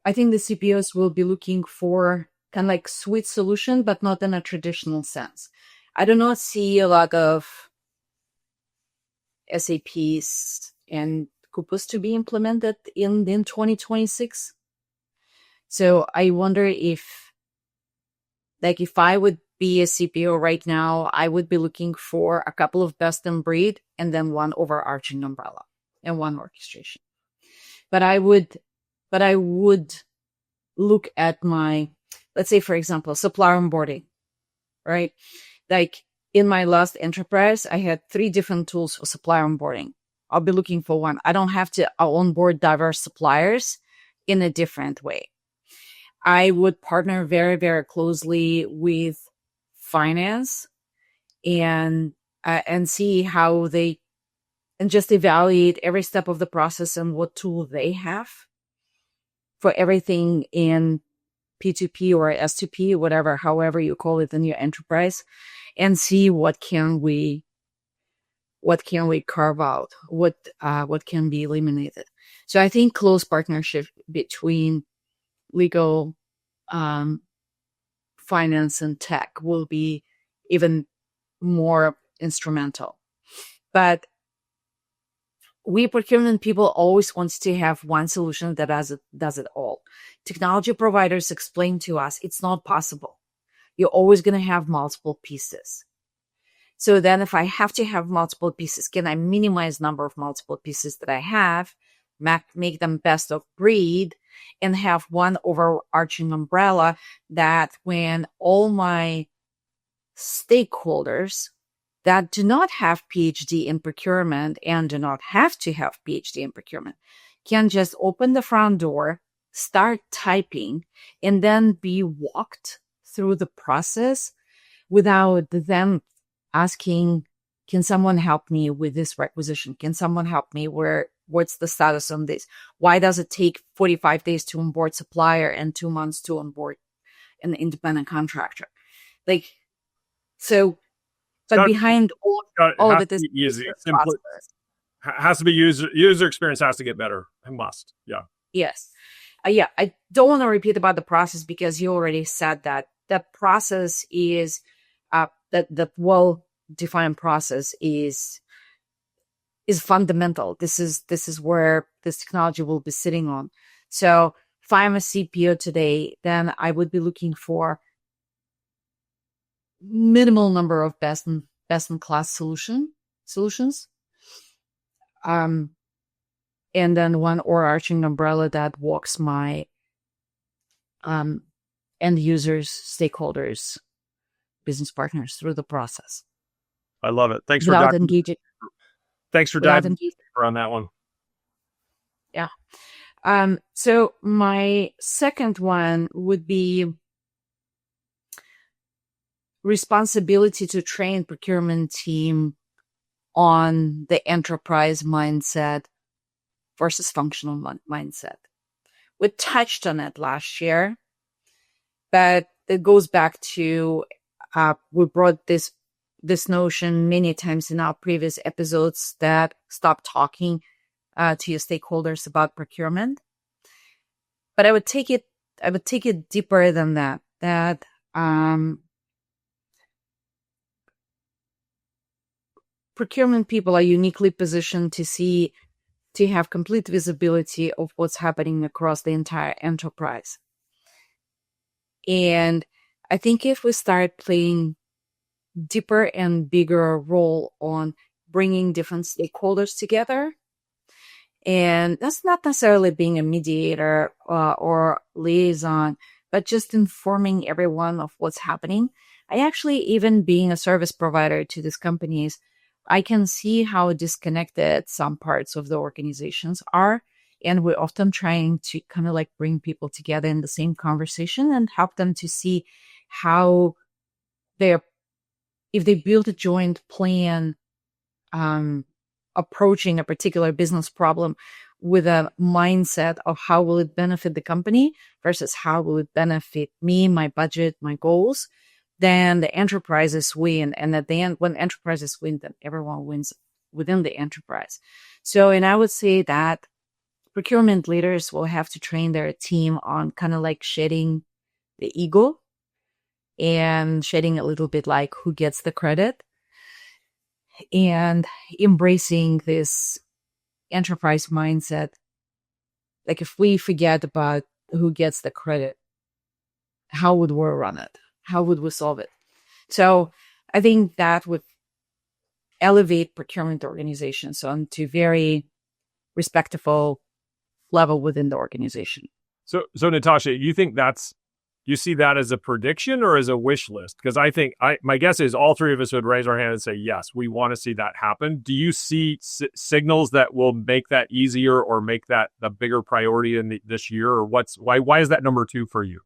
CPOs will be looking for kind of like suite solution, but not in a traditional sense. I do not see a lot of SAPs and Coupas to be implemented in 2026. So I wonder if I would be a CPO right now, I would be looking for a couple of best in breed and then one overarching umbrella and one orchestration. But I would look at my, let's say, for example, supplier onboarding, right? Like in my last enterprise, I had 3 different tools for supplier onboarding. I'll be looking for one. I don't have to onboard diverse suppliers in a different way. I would partner very, very closely with finance and see how they, and just evaluate every step of the process and what tool they have for everything in P2P or S2P, whatever, however you call it in your enterprise, and see what can we carve out, what can be eliminated. So I think close partnership between legal, finance, and tech will be even more instrumental. But we procurement people always want to have one solution that does it all. Technology providers explain to us it's not possible. You're always going to have multiple pieces. So then if I have to have multiple pieces, can I minimize number of multiple pieces that I have, make them best of breed, and have one overarching umbrella that when all my stakeholders that do not have PhD in procurement and do not have to have PhD in procurement can just open the front door, start typing, and then be walked through the process without them asking, can someone help me with this requisition? Can someone help me? What's the status on this? Why does it take 45 days to onboard supplier and 2 months to onboard an independent contractor? But behind all of it is easy. Has to be user experience has to get better. It must. Yeah. Yes. I don't want to repeat about the process because you already said that. That process is that well-defined process is fundamental. This is where this technology will be sitting on. So if I'm a CPO today, then I would be looking for minimal number of best in class solutions. And then one overarching umbrella that walks my end users, stakeholders, business partners through the process. I love it. Thanks for engaging. Thanks for diving deeper on that one. Yeah. So my second one would be responsibility to train procurement team on the enterprise mindset versus functional mindset. We touched on it last year, but it goes back to we brought this notion many times in our previous episodes that stop talking to your stakeholders about procurement. But I would take it deeper than that. That procurement people are uniquely positioned to have complete visibility of what's happening across the entire enterprise. And I think if we start playing deeper and bigger role on bringing different stakeholders together, and that's not necessarily being a mediator or liaison, but just informing everyone of what's happening. I actually, even being a service provider to these companies, I can see how disconnected some parts of the organizations are. And we're often trying to kind of like bring people together in the same conversation and help them to see how if they build a joint plan, approaching a particular business problem with a mindset of how will it benefit the company versus how will it benefit me, my budget, my goals, then the enterprises win. And at the end, when enterprises win, then everyone wins within the enterprise. So, and I would say that procurement leaders will have to train their team on kind of like shedding the ego and shedding a little bit like who gets the credit and embracing this enterprise mindset. Like if we forget about who gets the credit, how would we run it? How would we solve it? So I think that would elevate procurement organizations onto very respectable level within the organization. So Natasha, you think you see that as a prediction or as a wish list? Because I think my guess is all three of us would raise our hand and say, yes, we want to see that happen. Do you see signals that will make that easier or make that the bigger priority in this year? Or why is that number 2 for you?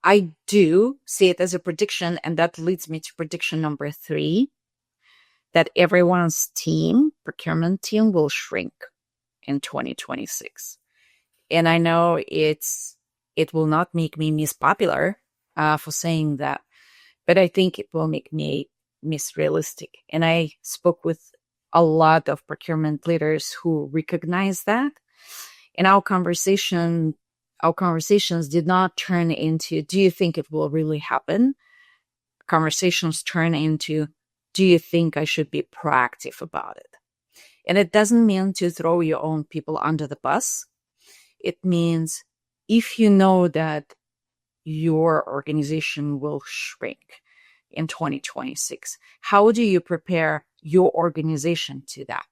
I do see it as a prediction, and that leads me to prediction number 3, that everyone's procurement team will shrink in 2026. And I know it will not make me Miss Popular for saying that, but I think it will make me Miss Realistic. And I spoke with a lot of procurement leaders who recognize that. And our conversations did not turn into, do you think it will really happen? Conversations turn into, do you think I should be proactive about it? And it doesn't mean to throw your own people under the bus. It means if you know that your organization will shrink in 2026, how do you prepare your organization to that?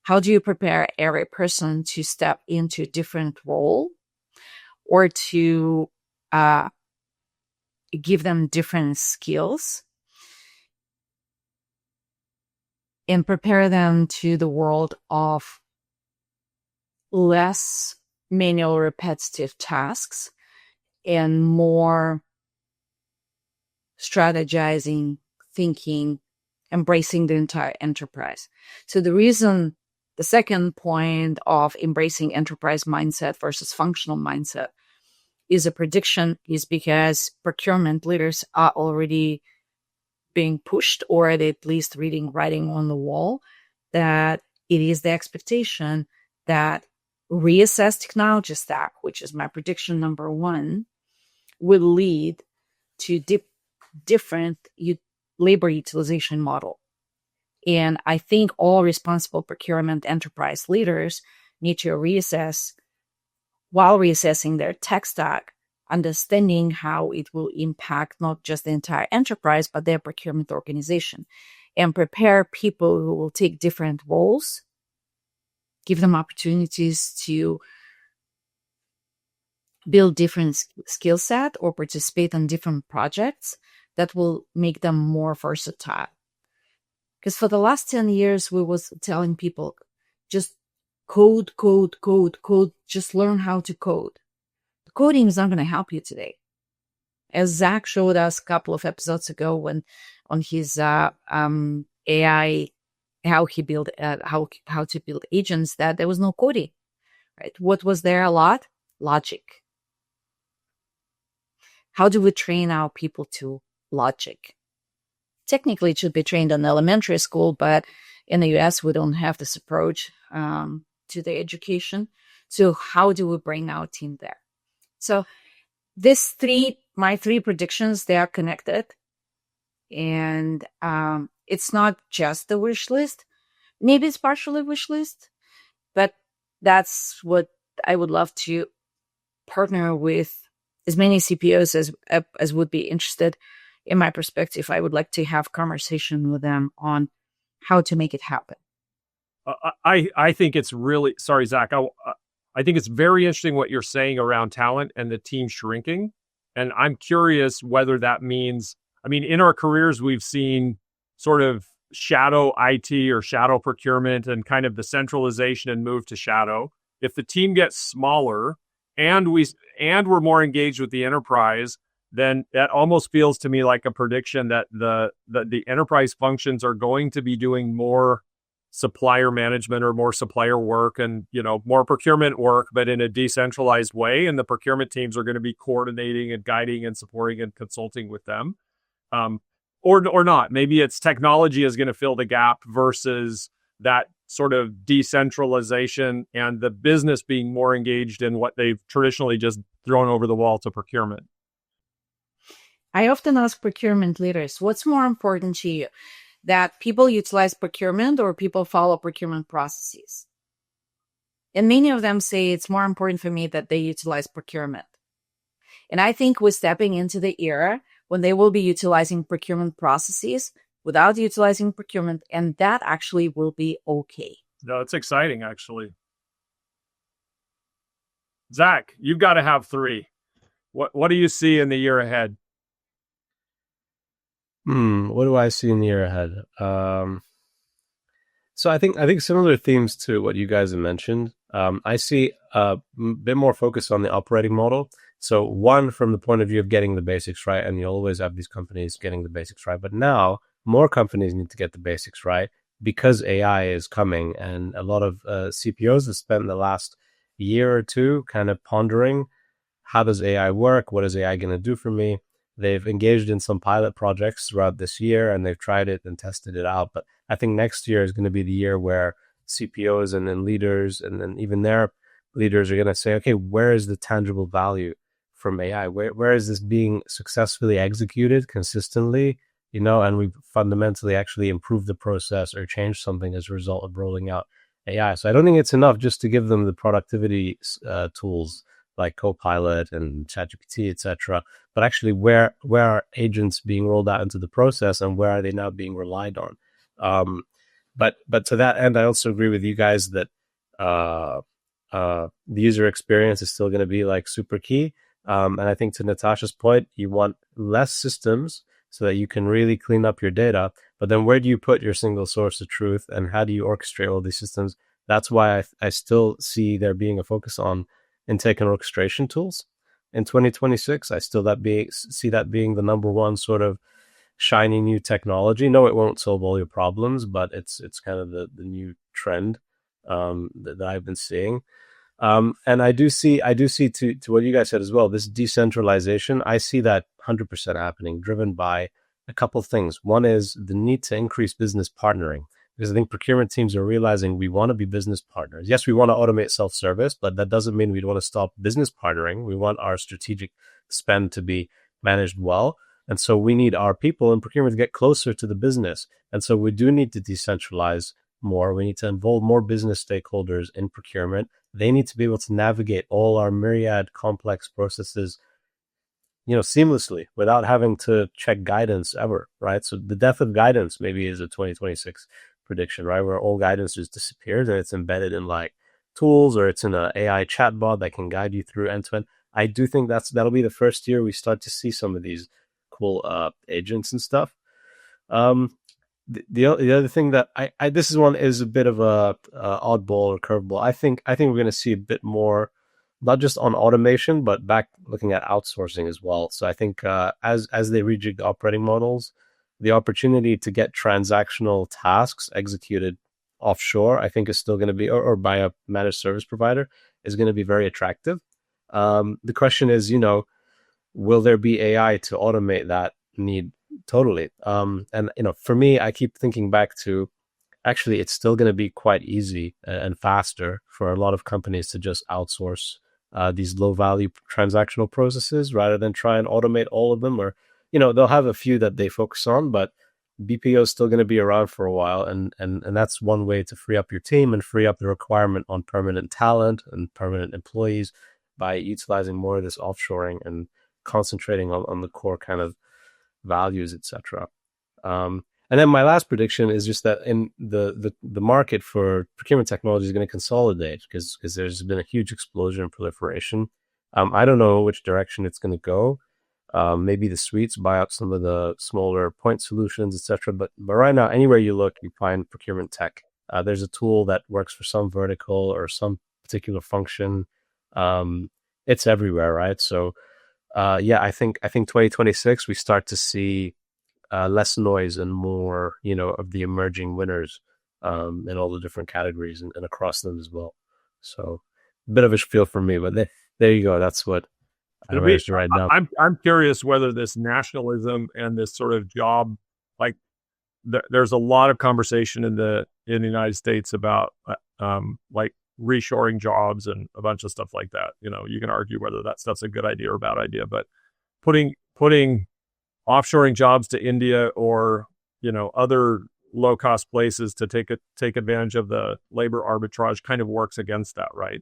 How do you prepare every person to step into a different role or to give them different skills and prepare them to the world of less manual repetitive tasks and more strategizing, thinking, embracing the entire enterprise? So the second point of embracing enterprise mindset versus functional mindset is a prediction is because procurement leaders are already being pushed, or at least writing on the wall, that it is the expectation that reassess technology stack, which is my prediction number 1, will lead to different labor utilization model. And I think all responsible procurement enterprise leaders need to reassess while reassessing their tech stack, understanding how it will impact not just the entire enterprise, but their procurement organization, and prepare people who will take different roles, give them opportunities to build different skill set or participate in different projects that will make them more versatile. Because for the last 10 years, we was telling people, just code, just learn how to code. The coding is not going to help you today. As Zach showed us a couple of episodes ago when on his AI, how he built, how to build agents, that there was no coding, right? What was there a lot? Logic. How do we train our people to logic? Technically, it should be trained in elementary school, but in the US, we don't have this approach to the education. So how do we bring our team there? So my three predictions, they are connected. And it's not just the wish list. Maybe it's partially wish list, but that's what I would love to partner with as many CPOs as would be interested. In my perspective, I would like to have conversation with them on how to make it happen. I think it's really, sorry, Zach, I think it's very interesting what you're saying around talent and the team shrinking. And I'm curious whether that means, I mean, in our careers, we've seen sort of shadow IT or shadow procurement and kind of the centralization and move to shadow. If the team gets smaller and we're more engaged with the enterprise, then that almost feels to me like a prediction that the enterprise functions are going to be doing more supplier management or more supplier work and, more procurement work, but in a decentralized way. And the procurement teams are going to be coordinating and guiding and supporting and consulting with them. Or not. Maybe it's technology is going to fill the gap versus that sort of decentralization and the business being more engaged in what they've traditionally just thrown over the wall to procurement. I often ask procurement leaders, what's more important to you? That people utilize procurement or people follow procurement processes? And many of them say it's more important for me that they utilize procurement. And I think we're stepping into the era when they will be utilizing procurement processes without utilizing procurement, and that actually will be okay. No, it's exciting, actually. Zach, you've got to have three. What do you see in the year ahead? What do I see in the year ahead? So I think similar themes to what you guys have mentioned. I see a bit more focus on the operating model. So one, from the point of view of getting the basics right, and you always have these companies getting the basics right, but now more companies need to get the basics right because AI is coming, and a lot of CPOs have spent the last year or two kind of pondering, how does AI work? What is AI going to do for me? They've engaged in some pilot projects throughout this year, and they've tried it and tested it out. But I think next year is going to be the year where CPOs and then leaders and then even their leaders are going to say, okay, where is the tangible value from AI? Where is this being successfully executed consistently? And we've fundamentally actually improved the process or changed something as a result of rolling out AI. So I don't think it's enough just to give them the productivity tools like Copilot and ChatGPT, etc. But actually, where are agents being rolled out into the process, and where are they now being relied on? But to that end, I also agree with you guys that the user experience is still going to be like super key. And I think to Natasha's point, you want less systems so that you can really clean up your data. But then where do you put your single source of truth, and how do you orchestrate all these systems? That's why I still see there being a focus on intake and orchestration tools in 2026. I still see that being the number one sort of shiny new technology. No, it won't solve all your problems, but it's kind of the new trend that I've been seeing. And I do see to what you guys said as well, this decentralization. I see that 100% happening, driven by a couple of things. One is the need to increase business partnering, because I think procurement teams are realizing we want to be business partners. Yes, we want to automate self-service, but that doesn't mean we want to stop business partnering. We want our strategic spend to be managed well. And so we need our people in procurement to get closer to the business. And so we do need to decentralize more. We need to involve more business stakeholders in procurement. They need to be able to navigate all our myriad complex processes, seamlessly without having to check guidance ever, right? So the death of guidance maybe is a 2026 prediction, right? Where all guidance just disappears and it's embedded in like tools, or it's in an AI chatbot that can guide you through end to end. I do think that'll be the first year we start to see some of these cool agents and stuff. The other thing that I this is one is a bit of a oddball or curveball. I think we're going to see a bit more, not just on automation, but back looking at outsourcing as well. So I think as they rejig the operating models, the opportunity to get transactional tasks executed offshore, I think is still going to be, or by a managed service provider, is going to be very attractive. The question is, will there be AI to automate that need? Totally. And for me, I keep thinking back to, actually, it's still going to be quite easy and faster for a lot of companies to just outsource these low value transactional processes rather than try and automate all of them. Or, they'll have a few that they focus on, but BPO is still going to be around for a while. And that's one way to free up your team and free up the requirement on permanent talent and permanent employees by utilizing more of this offshoring and concentrating on the core kind of values, etc. And then my last prediction is just that in the market for procurement technology is going to consolidate because there's been a huge explosion in proliferation. I don't know which direction it's going to go. Maybe the suites buy up some of the smaller point solutions, etc. But right now, anywhere you look, you find procurement tech. There's a tool that works for some vertical or some particular function. It's everywhere, right? So, I think 2026 we start to see less noise and more, of the emerging winners in all the different categories and across them as well. So, a bit of a feel for me, but there you go. That's what I managed to write down. I'm curious whether this nationalism and this sort of job, like there's a lot of conversation in the United States about like reshoring jobs and a bunch of stuff like that. You can argue whether that stuff's a good idea or a bad idea, but putting offshoring jobs to India or other low cost places to take advantage of the labor arbitrage kind of works against that, right?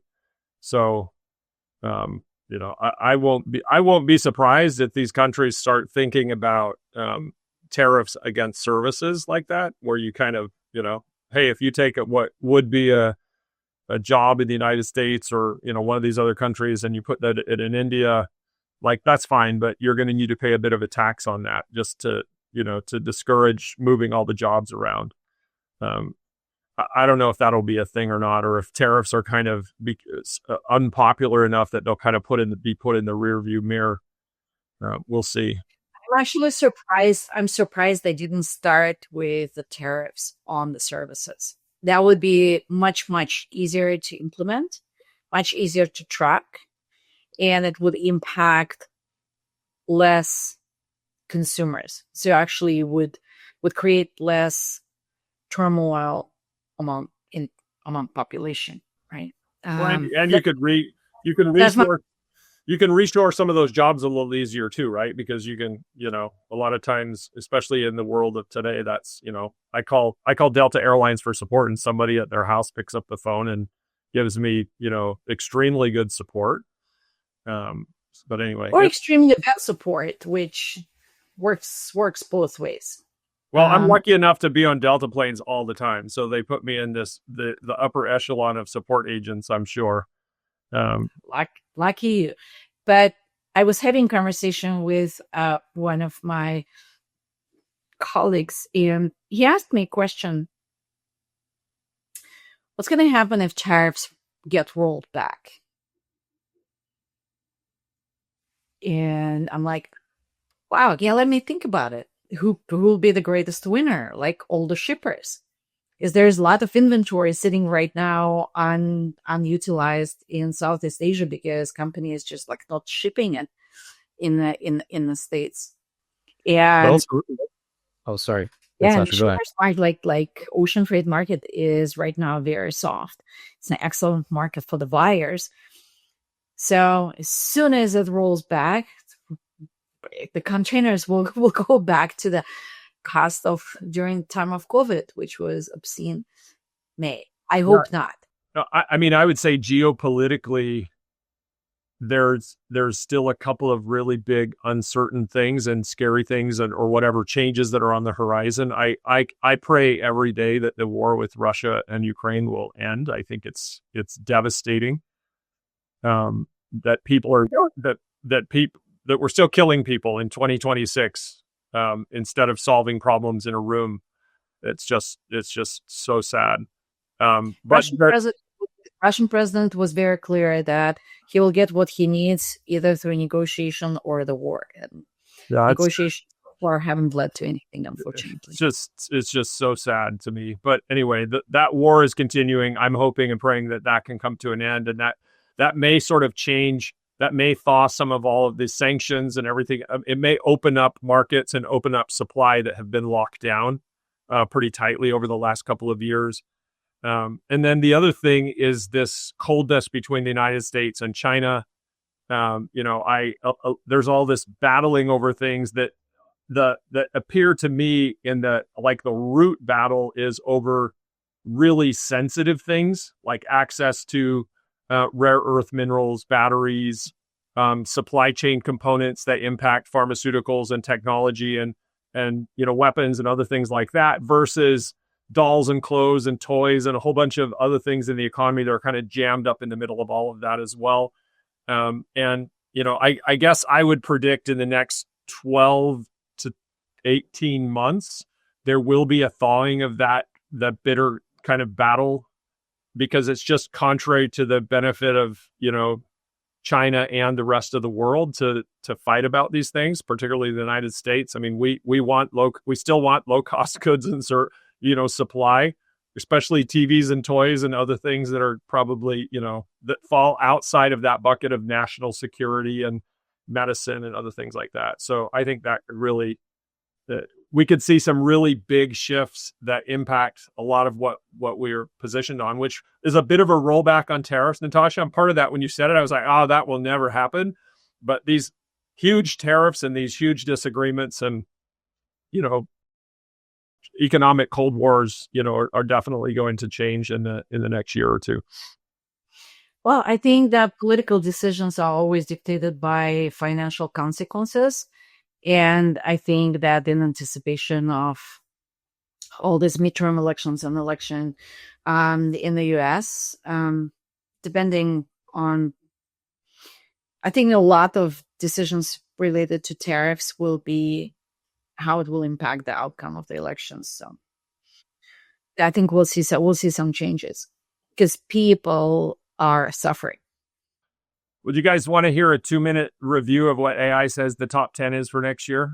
So, I won't be surprised if these countries start thinking about tariffs against services like that, where you kind of hey, if you take what would be a job in the United States or one of these other countries and you put that in India, like that's fine, but you're going to need to pay a bit of a tax on that just to discourage moving all the jobs around. I don't know if that'll be a thing or not, or if tariffs are kind of unpopular enough that they'll kind of be put in the rear view mirror. We'll see. I'm actually surprised. I'm surprised they didn't start with the tariffs on the services. That would be much, much easier to implement, much easier to track, and it would impact less consumers. So actually would create less turmoil among population, right? And you can restore some of those jobs a little easier too, right? Because you can, a lot of times, especially in the world of today, that's, I call Delta Airlines for support and somebody at their house picks up the phone and gives me, extremely good support. But anyway, or extremely bad support, which works both ways. Well, I'm lucky enough to be on Delta planes all the time, so they put me in the upper echelon of support agents, I'm sure. Lucky you. But I was having a conversation with one of my colleagues, and he asked me a question: what's going to happen if tariffs get rolled back? And I'm like, wow, yeah, let me think about it. Who will be the greatest winner? Like all the shippers. Is there's a lot of inventory sitting right now unutilized in Southeast Asia because companies just like not shipping it in the States. And sorry. Yeah, and shippers like ocean freight market is right now very soft. It's an excellent market for the buyers. So as soon as it rolls back, the containers will go back to the cost of during the time of COVID, which was obscene. I hope not. No, I mean, I would say geopolitically, there's still a couple of really big uncertain things and scary things or whatever changes that are on the horizon. I pray every day that the war with Russia and Ukraine will end. I think it's devastating. That people are that we're still killing people in 2026 instead of solving problems in a room. It's just so sad. But Russian president was very clear that he will get what he needs either through negotiation or the war. And negotiations haven't led to anything, unfortunately. It's just so sad to me. But anyway, that war is continuing. I'm hoping and praying that can come to an end, and that may sort of change. That may thaw some of all of the sanctions and everything. It may open up markets and open up supply that have been locked down pretty tightly over the last couple of years. And then the other thing is this coldness between the United States and China. There's all this battling over things that appear to me in the root battle is over really sensitive things like access to rare earth minerals, batteries, supply chain components that impact pharmaceuticals and technology and weapons and other things like that, versus dolls and clothes and toys and a whole bunch of other things in the economy that are kind of jammed up in the middle of all of that as well. I guess I would predict in the next 12 to 18 months, there will be a thawing of that bitter kind of battle, because it's just contrary to the benefit of, China and the rest of the world to fight about these things, particularly the United States. I mean, we still want low cost goods and supply, especially TVs and toys and other things that are probably, that fall outside of that bucket of national security and medicine and other things like that. So I think that really, we could see some really big shifts that impact a lot of what we're positioned on, which is a bit of a rollback on tariffs. Natasha, I'm part of that. When you said it, I was like, oh, that will never happen. But these huge tariffs and these huge disagreements and, economic cold wars, are definitely going to change in the next year or two. Well, I think that political decisions are always dictated by financial consequences. And I think that in anticipation of all these midterm elections and election in the US, depending on, I think a lot of decisions related to tariffs will be how it will impact the outcome of the elections. So I think we'll see some changes because people are suffering. Would you guys want to hear a 2-minute review of what AI says the top 10 is for next year?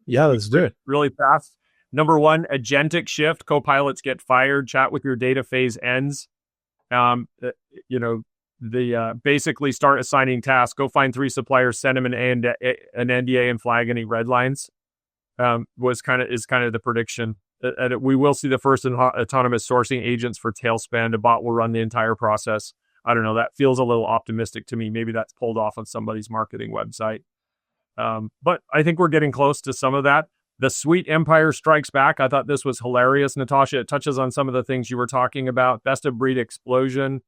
Yeah, let's do it. Really fast. Number 1, agentic shift. Co-pilots get fired. Chat with your data phase ends. Basically start assigning tasks. Go find 3 suppliers, send them an NDA and flag any red lines. Is kind of the prediction. We will see the first autonomous sourcing agents for tail spend. A bot will run the entire process. I don't know. That feels a little optimistic to me. Maybe that's pulled off of somebody's marketing website. But I think we're getting close to some of that. The Sweet Empire strikes back. I thought this was hilarious, Natasha. It touches on some of the things you were talking about. Best of breed explosion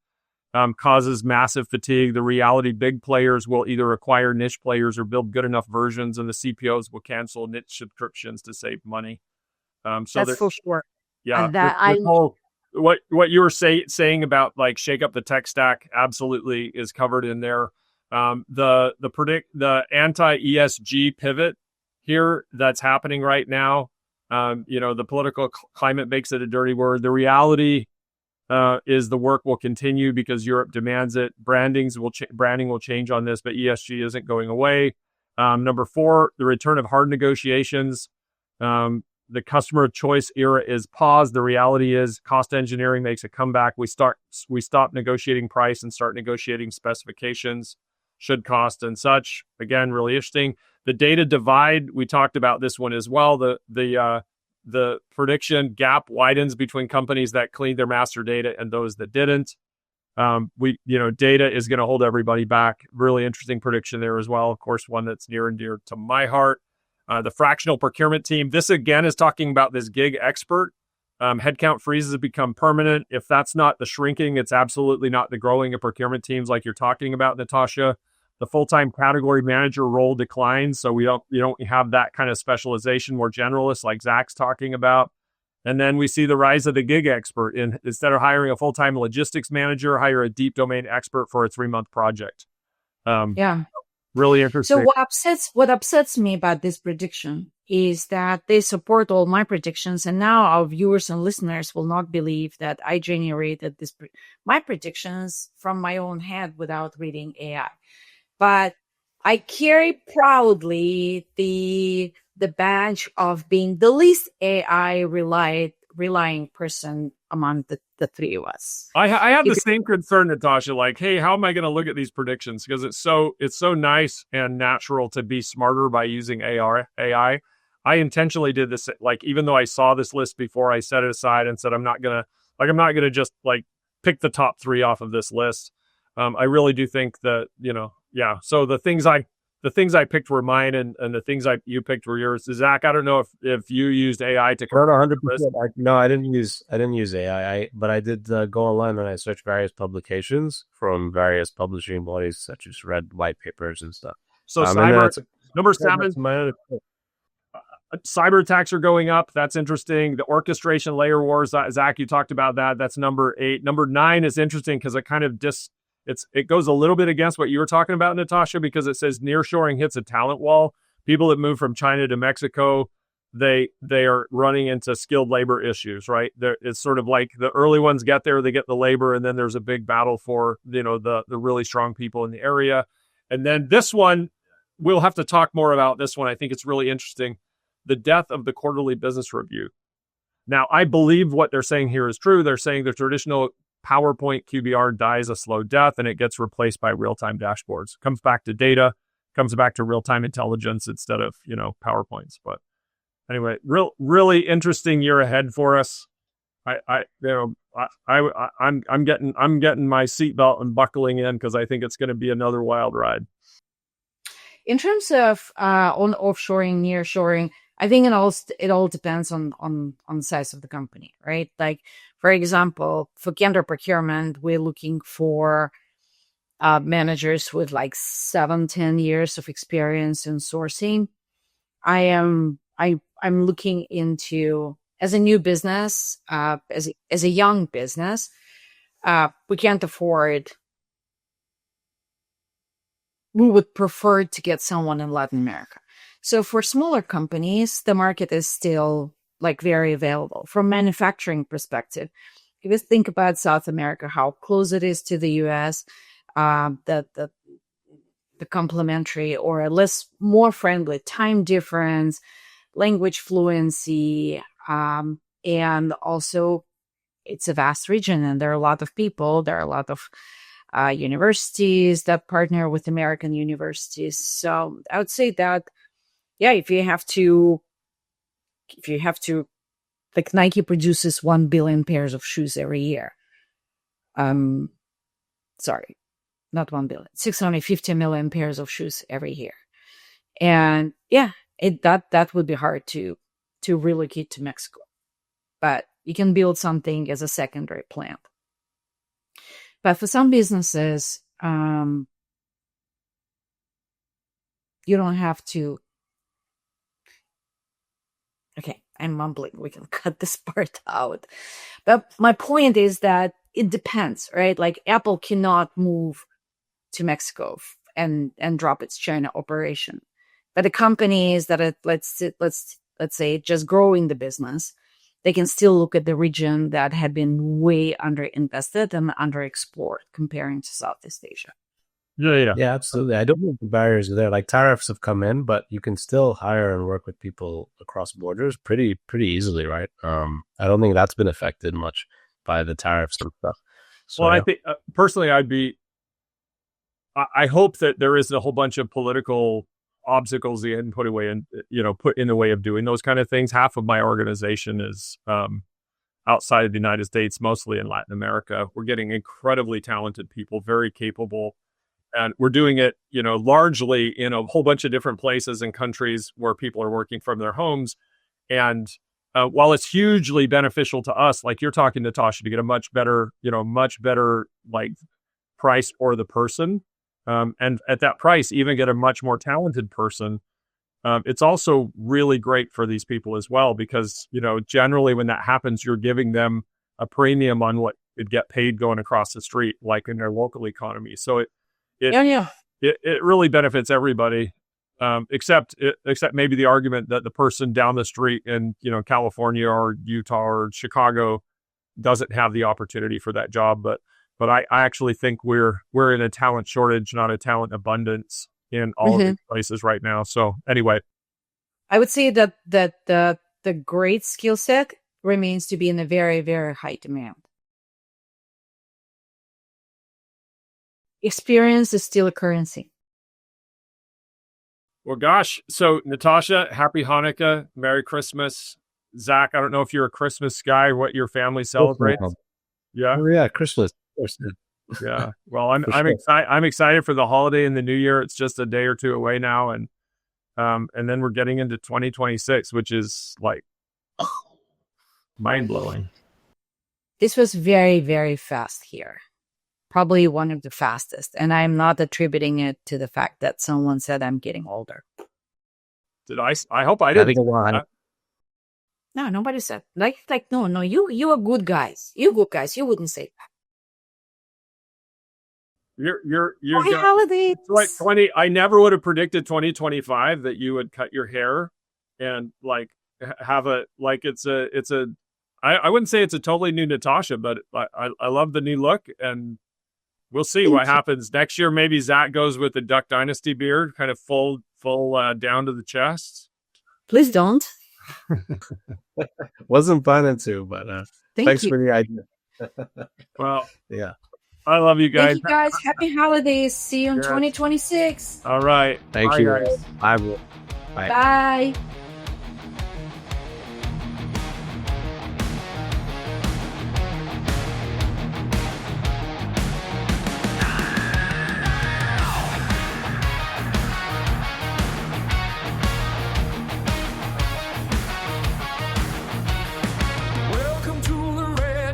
causes massive fatigue. The reality, big players will either acquire niche players or build good enough versions, and the CPOs will cancel niche subscriptions to save money. That's for sure. Yeah. And that what you were saying about like shake up the tech stack absolutely is covered in there. The anti-ESG pivot here that's happening right now. The political climate makes it a dirty word. The reality is the work will continue because Europe demands it. Branding will change on this, but ESG isn't going away. Number 4, the return of hard negotiations. The customer choice era is paused. The reality is cost engineering makes a comeback. We stop negotiating price and start negotiating specifications, should cost and such. Again, really interesting. The data divide, we talked about this one as well. The prediction gap widens between companies that cleaned their master data and those that didn't. Data is going to hold everybody back. Really interesting prediction there as well. Of course, one that's near and dear to my heart. The fractional procurement team. This again is talking about this gig expert. Headcount freezes have become permanent. If that's not the shrinking, it's absolutely not the growing of procurement teams like you're talking about, Natasha. The full-time category manager role declines, so you don't have that kind of specialization, more generalist like Zach's talking about. And then we see the rise of the gig expert. Instead of hiring a full-time logistics manager, hire a deep domain expert for a 3-month project. Really interesting. So what upsets me about this prediction is that they support all my predictions, and now our viewers and listeners will not believe that I generated my predictions from my own head without reading AI. But I carry proudly the badge of being the least AI relying person among the 3 of us. I have the same concern, Natasha. Like, hey, how am I going to look at these predictions? Because it's so nice and natural to be smarter by using AI. I intentionally did this, like, even though I saw this list before, I set it aside and said, I'm not going to just like pick the top 3 off of this list. I really do think that, yeah. So the things I picked were mine, and the things you picked were yours. Zach, I don't know if you used AI to No, compare 100%. No, I didn't use AI, but I did go online and I searched various publications from various publishing bodies, such as read white papers and stuff. So number 7, cyber attacks are going up. That's interesting. The orchestration layer wars, Zach, you talked about that. That's number 8. Number 9 is interesting because it kind of it goes a little bit against what you were talking about, Natasha, because it says nearshoring hits a talent wall. People that move from China to Mexico, they are running into skilled labor issues, right? It's sort of like the early ones get there, they get the labor, and then there's a big battle for, the really strong people in the area. And then this one, we'll have to talk more about this one. I think it's really interesting. The death of the quarterly business review. Now, I believe what they're saying here is true. They're saying the traditional PowerPoint QBR dies a slow death and it gets replaced by real-time dashboards. Comes back to data, comes back to real-time intelligence instead of, PowerPoints. But anyway, really interesting year ahead for us. I'm getting my seatbelt and buckling in because I think it's going to be another wild ride. In terms of on offshoring, nearshoring, I think it all depends on the size of the company, right? Like, for example, for Cantor Procurement, we're looking for managers with like 7-10 years of experience in sourcing. I'm looking into, as a new business, as a young business, we can't afford. We would prefer to get someone in Latin America. So for smaller companies, the market is still like very available. From manufacturing perspective, if you think about South America, how close it is to the US, the complementary or more friendly time difference, language fluency, and also it's a vast region and there are a lot of people, there are a lot of universities that partner with American universities. So I would say that, yeah, if you have to, like, Nike produces 1 billion pairs of shoes every year. Sorry, not 1 billion, 650 million pairs of shoes every year. And yeah, that would be hard to relocate to Mexico, but you can build something as a secondary plant. But for some businesses, you don't have to. Okay, I'm mumbling. We can cut this part out. But my point is that it depends, right? Like, Apple cannot move to Mexico and drop its China operation. But the companies that are, let's say, just growing the business, they can still look at the region that had been way underinvested and underexplored comparing to Southeast Asia. Yeah, absolutely. I don't think the barriers are there. Like, tariffs have come in, but you can still hire and work with people across borders pretty easily, right? I don't think that's been affected much by the tariffs and stuff. So, well, I think personally, I hope that there isn't a whole bunch of political obstacles they hadn't put in the way of doing those kind of things. Half of my organization is outside of the United States, mostly in Latin America. We're getting incredibly talented people, very capable. And we're doing it, largely in a whole bunch of different places and countries where people are working from their homes. And while it's hugely beneficial to us, like you're talking, Natasha, to get a much better like price for the person, and at that price, even get a much more talented person. It's also really great for these people as well, because, generally when that happens, you're giving them a premium on what would get paid going across the street, like in their local economy. So it really benefits everybody, except maybe the argument that the person down the street in, California or Utah or Chicago doesn't have the opportunity for that job. But I actually think we're in a talent shortage, not a talent abundance in all of these places right now. So anyway, I would say that the great skill set remains to be in a very, very high demand. Experience is still a currency. Well, gosh. So, Natasha, happy Hanukkah, Merry Christmas. Zach, I don't know if you're a Christmas guy, what your family celebrates. Yeah. Oh yeah, Christmas. Of course. Yeah. Well, I'm sure. excited. I'm excited for the holiday and the new year. It's just a day or two away now, and then we're getting into 2026, which is like mind blowing. This was very, very fast here. Probably one of the fastest. And I'm not attributing it to the fact that someone said I'm getting older. Did I? I hope I didn't. No, nobody said. No, you are good guys. You good guys. You wouldn't say that. You're Happy holidays. Like 20. I never would have predicted 2025 that you would cut your hair and like have a like it's a. I wouldn't say it's a totally new Natasha, but I love the new look, and we'll see what happens next year. Maybe Zach goes with the Duck Dynasty beard, kind of full down to the chest. Please don't. Wasn't planning to, but thanks for the idea. Well, yeah. I love you guys. Thank you guys. Happy holidays. See you in 2026. All right. Thank you. Guys. Bye. Bye.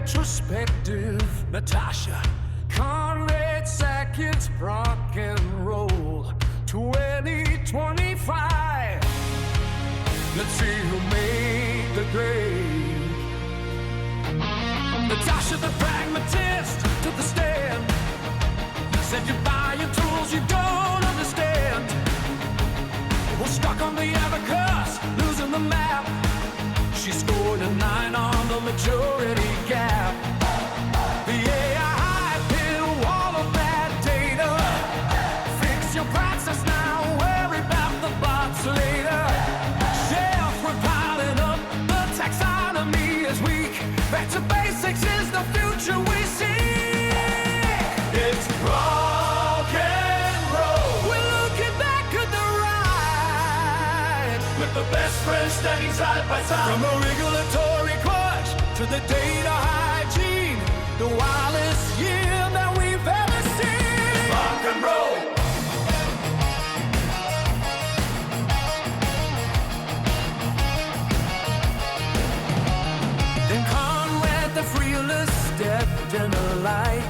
Retrospective, Natasha, Conrad Smith, Proc-N-Roll, 2025. Let's see who made the grade. Natasha, the pragmatist, took the stand. Said you're buying tools you don't understand. We're stuck on the abacus, losing the map. She scored a 9 on the maturity gap. The AI hit a wall of bad data. Fix your process now, worry about the bots later. Chef, we're piling up, the taxonomy is weak. Back to basics is the future we see. It's Proc-N-Roll. We're looking back at the ride, with the best friends standing side by side. From a regulatory clutch to the data hygiene, the wildest year that we've ever seen. Proc-N-Roll. Then Conrad the fearless stepped in the light,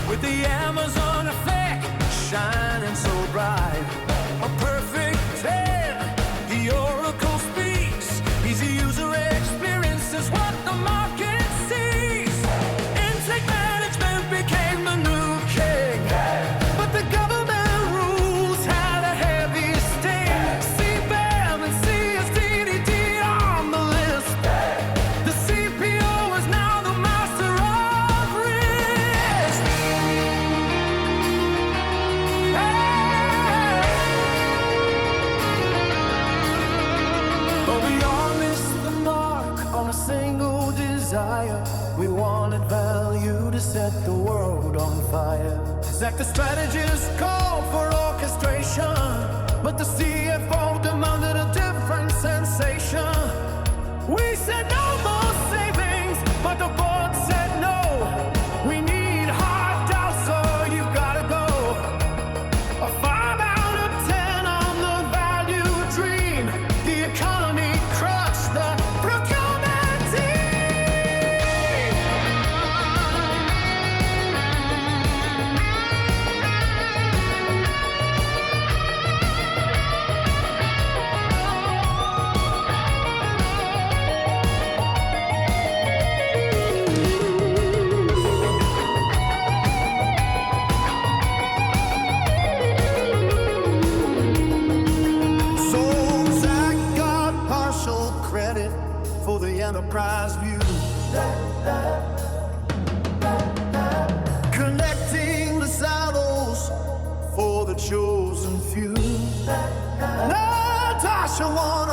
with the Amazon effect shining so bright. A perfect 10, the oracle speaks. Easy user experience is what the market sees. Intake management became the new king, but the government rules had a heavy sting. CBAM and CSDDD on the list. The CPO is now the master of risk. But we all missed the mark on a single desire. We wanted value to set the world on fire. Zach, the strategist called for orchestration, but the CFO demanded a different sensation. We said no more savings, but the board said no. We need hard doubts, so you gotta go. A 5 out of 10 on the value dream. The economy crushed the procurement team. So Zach got partial credit for the enterprise view. Connecting the silos for the chosen few. Natasha won